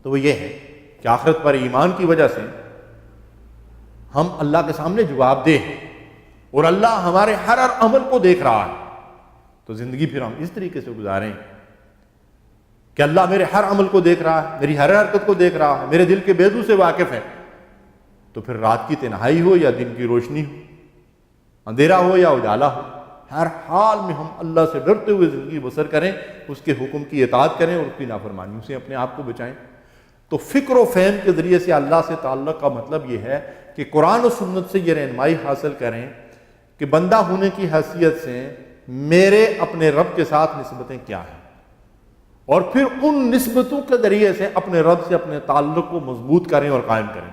تو وہ یہ ہے کہ آخرت پر ایمان کی وجہ سے ہم اللہ کے سامنے جواب دہ ہیں، اور اللہ ہمارے ہر عمل کو دیکھ رہا ہے۔ تو زندگی پھر ہم اس طریقے سے گزاریں کہ اللہ میرے ہر عمل کو دیکھ رہا ہے، میری ہر حرکت کو دیکھ رہا ہے، میرے دل کے بیضو سے واقف ہے۔ تو پھر رات کی تنہائی ہو یا دن کی روشنی ہو، اندھیرا ہو یا اجالا ہو، ہر حال میں ہم اللہ سے ڈرتے ہوئے زندگی بسر کریں، اس کے حکم کی اطاعت کریں اور اس کی نافرمانیوں سے اپنے آپ کو بچائیں۔ تو فکر و فہم کے ذریعے سے اللہ سے تعلق کا مطلب یہ ہے کہ قرآن و سنت سے یہ رہنمائی حاصل کریں کہ بندہ ہونے کی حیثیت سے میرے اپنے رب کے ساتھ نسبتیں کیا ہیں، اور پھر ان نسبتوں کے ذریعے سے اپنے رب سے اپنے تعلق کو مضبوط کریں اور قائم کریں۔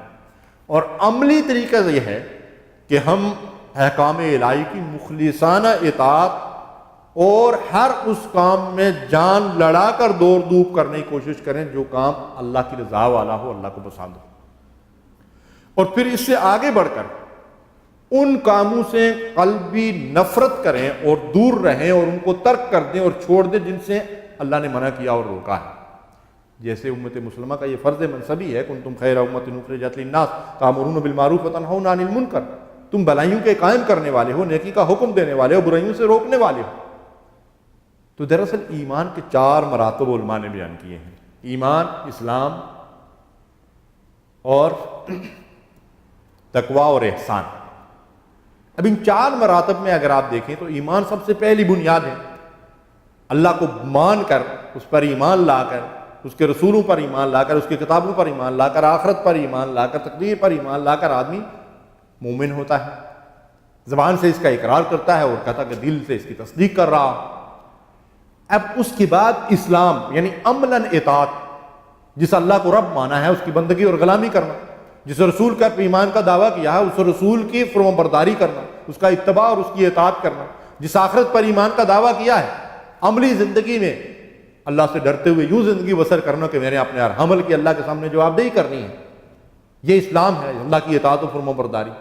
اور عملی طریقہ یہ ہے کہ ہم احکام الہی کی مخلصانہ اطاعت اور ہر اس کام میں جان لڑا کر دوڑ دھوپ کرنے کی کوشش کریں جو کام اللہ کی رضا والا ہو، اللہ کو پسند ہو، اور پھر اس سے آگے بڑھ کر ان کاموں سے قلبی نفرت کریں اور دور رہیں اور ان کو ترک کر دیں اور چھوڑ دیں جن سے اللہ نے منع کیا اور روکا ہے۔ جیسے امت مسلمہ کا یہ فرض منصبی ہے، کنتم خیر امۃ اخرجت للناس تأمرون بالمعروف وتنہون عن المنکر، تم بھلائیوں کے قائم کرنے والے ہو، نیکی کا حکم دینے والے ہو، برائیوں سے روکنے والے ہو۔ تو دراصل ایمان کے 4 مراتب علماء نے بیان کیے ہیں، ایمان، اسلام اور تقوی اور احسان۔ اب ان 4 مراتب میں اگر آپ دیکھیں تو ایمان سب سے پہلی بنیاد ہے۔ اللہ کو مان کر، اس پر ایمان لا کر، اس کے رسولوں پر ایمان لا کر، اس کی کتابوں پر ایمان لا کر، آخرت پر ایمان لا کر، تقدیر پر ایمان لا کر آدمی مومن ہوتا ہے، زبان سے اس کا اقرار کرتا ہے اور کہتا کہ دل سے اس کی تصدیق کر رہا۔ اب اس کے بعد اسلام یعنی عملاً اطاعت، جس اللہ کو رب مانا ہے اس کی بندگی اور غلامی کرنا، جس رسول کا ایمان کا دعویٰ کیا ہے اس رسول کی فرمانبرداری کرنا، اس کا اتباع اور اس کی اطاعت کرنا، جس آخرت پر ایمان کا دعویٰ کیا ہے عملی زندگی میں اللہ سے ڈرتے ہوئے یوں زندگی بسر کرنا کہ میں نے اپنے ہر عمل کی اللہ کے سامنے جواب دہی کرنی ہے۔ یہ اسلام ہے، اللہ کی اطاعت و فرمانبرداری۔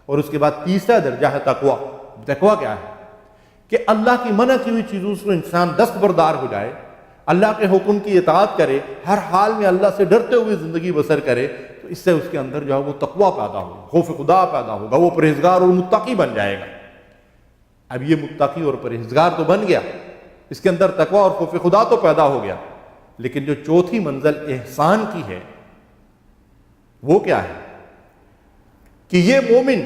اور اس کے بعد تیسرا درجہ ہے تقویٰ، تقویٰ کیا ہے؟ کہ اللہ کی منع کی ہوئی چیزوں سے انسان دستبردار ہو جائے، اللہ کے حکم کی اطاعت کرے، ہر حال میں اللہ سے ڈرتے ہوئے زندگی بسر کرے، تو اس سے اس کے اندر جو ہے وہ تقویٰ پیدا ہوگا، خوف خدا پیدا ہوگا، وہ پرہیزگار اور متقی بن جائے گا۔ اب یہ متقی اور پرہیزگار تو بن گیا، اس کے اندر تقویٰ اور خوف خدا تو پیدا ہو گیا، لیکن جو چوتھی منزل احسان کی ہے وہ کیا ہے؟ کہ یہ مومن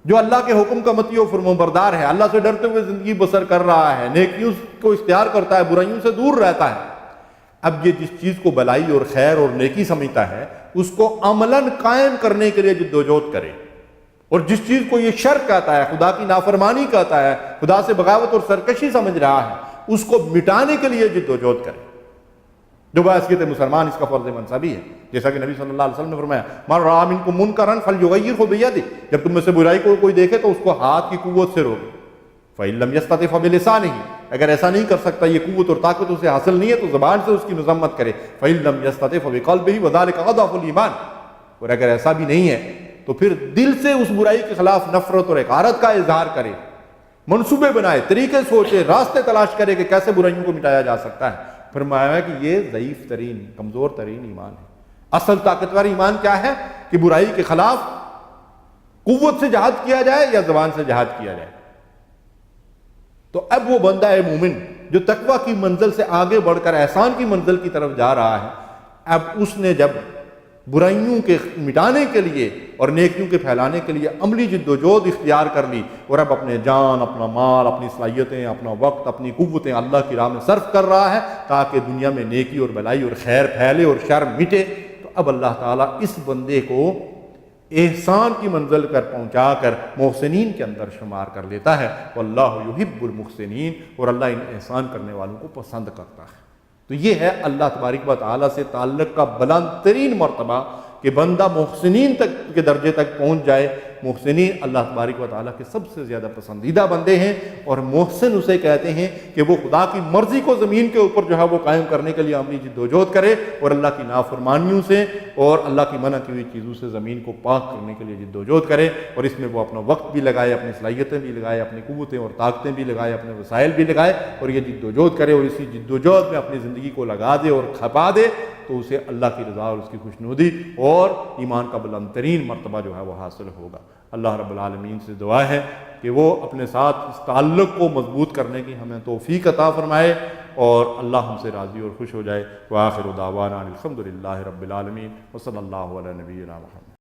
جو اللہ کے حکم کا مطیع و فرمانبردار ہے، اللہ سے ڈرتے ہوئے زندگی بسر کر رہا ہے، نیکیوں کو اختیار کرتا ہے، برائیوں سے دور رہتا ہے، اب یہ جس چیز کو بلائی اور خیر اور نیکی سمجھتا ہے اس کو عملاً قائم کرنے کے لیے جدوجہد کرے، اور جس چیز کو یہ شر کہتا ہے، خدا کی نافرمانی کہتا ہے، خدا سے بغاوت اور سرکشی سمجھ رہا ہے، اس کو مٹانے کے لیے جدوجہد کرے۔ جو بحثیت مسلمان اس کا فرض منصبی ہے، جیسا کہ نبی صلی اللہ علیہ وسلم نے فرمایا من رأى منکم منکرا فلیغیرہ بیدہ، جب تم میں سے برائی کو کوئی دیکھے تو اس کو ہاتھ کی قوت سے روکے، فإن لم یستطع فبلسانہ، اگر ایسا نہیں کر سکتا، یہ قوت اور طاقت اسے حاصل نہیں ہے تو زبان سے اس کی مذمت کرے، فإن لم یستطع فبقلبہ وذلک اضعف الایمان، اور اگر ایسا بھی نہیں ہے تو پھر دل سے اس برائی کے خلاف نفرت اور حقارت کا اظہار کرے، منصوبے بنائے، طریقے سوچے، راستے تلاش کرے کہ کیسے برائیوں کو مٹایا جا سکتا ہے۔ فرمایا ہے کہ یہ ضعیف ترین، کمزور ترین ایمان ہے۔ اصل طاقتور ایمان کیا ہے؟ کہ برائی کے خلاف قوت سے جہاد کیا جائے یا زبان سے جہاد کیا جائے۔ تو اب وہ بندہ ہے مومن جو تقویٰ کی منزل سے آگے بڑھ کر احسان کی منزل کی طرف جا رہا ہے، اب اس نے جب برائیوں کے مٹانے کے لیے اور نیکیوں کے پھیلانے کے لیے عملی جدوجہد اختیار کر لی، اور اب اپنے جان، اپنا مال، اپنی صلاحیتیں، اپنا وقت، اپنی قوتیں اللہ کی راہ میں صرف کر رہا ہے تاکہ دنیا میں نیکی اور بھلائی اور خیر پھیلے اور شر مٹے، تو اب اللہ تعالیٰ اس بندے کو احسان کی منزل پر پہنچا کر محسنین کے اندر شمار کر لیتا ہے۔ واللہ یحب المحسنین، اور اللہ ان احسان کرنے والوں کو پسند کرتا ہے۔ تو یہ ہے اللہ تبارک و تعالیٰ سے تعلق کا بلند ترین مرتبہ کہ بندہ محسنین تک کے درجے تک پہنچ جائے۔ محسنین اللہ تبارک و تعالیٰ کے سب سے زیادہ پسندیدہ بندے ہیں، اور محسن اسے کہتے ہیں کہ وہ خدا کی مرضی کو زمین کے اوپر جو ہے وہ قائم کرنے کے لیے عملی جدوجہد کرے، اور اللہ کی نافرمانیوں سے اور اللہ کی منع کی ہوئی چیزوں سے زمین کو پاک کرنے کے لیے جدوجہد کرے، اور اس میں وہ اپنا وقت بھی لگائے، اپنی صلاحیتیں بھی لگائے، اپنی قوتیں اور طاقتیں بھی لگائے، اپنے وسائل بھی لگائے، اور یہ جدوجہد کرے، اور اسی جدوجہد میں اپنی زندگی کو لگا دے اور کھپا دے، تو اسے اللہ کی رضا اور اس کی خوشنودی اور ایمان کا بلند ترین مرتبہ جو ہے وہ حاصل ہوگا۔ اللہ رب العالمین سے دعا ہے کہ وہ اپنے ساتھ اس تعلق کو مضبوط کرنے کی ہمیں توفیق عطا فرمائے، اور اللہ ہم سے راضی اور خوش ہو جائے۔ وآخر دعوانا الحمد للہ رب العالمین، وصلی اللہ علی نبینا محمد۔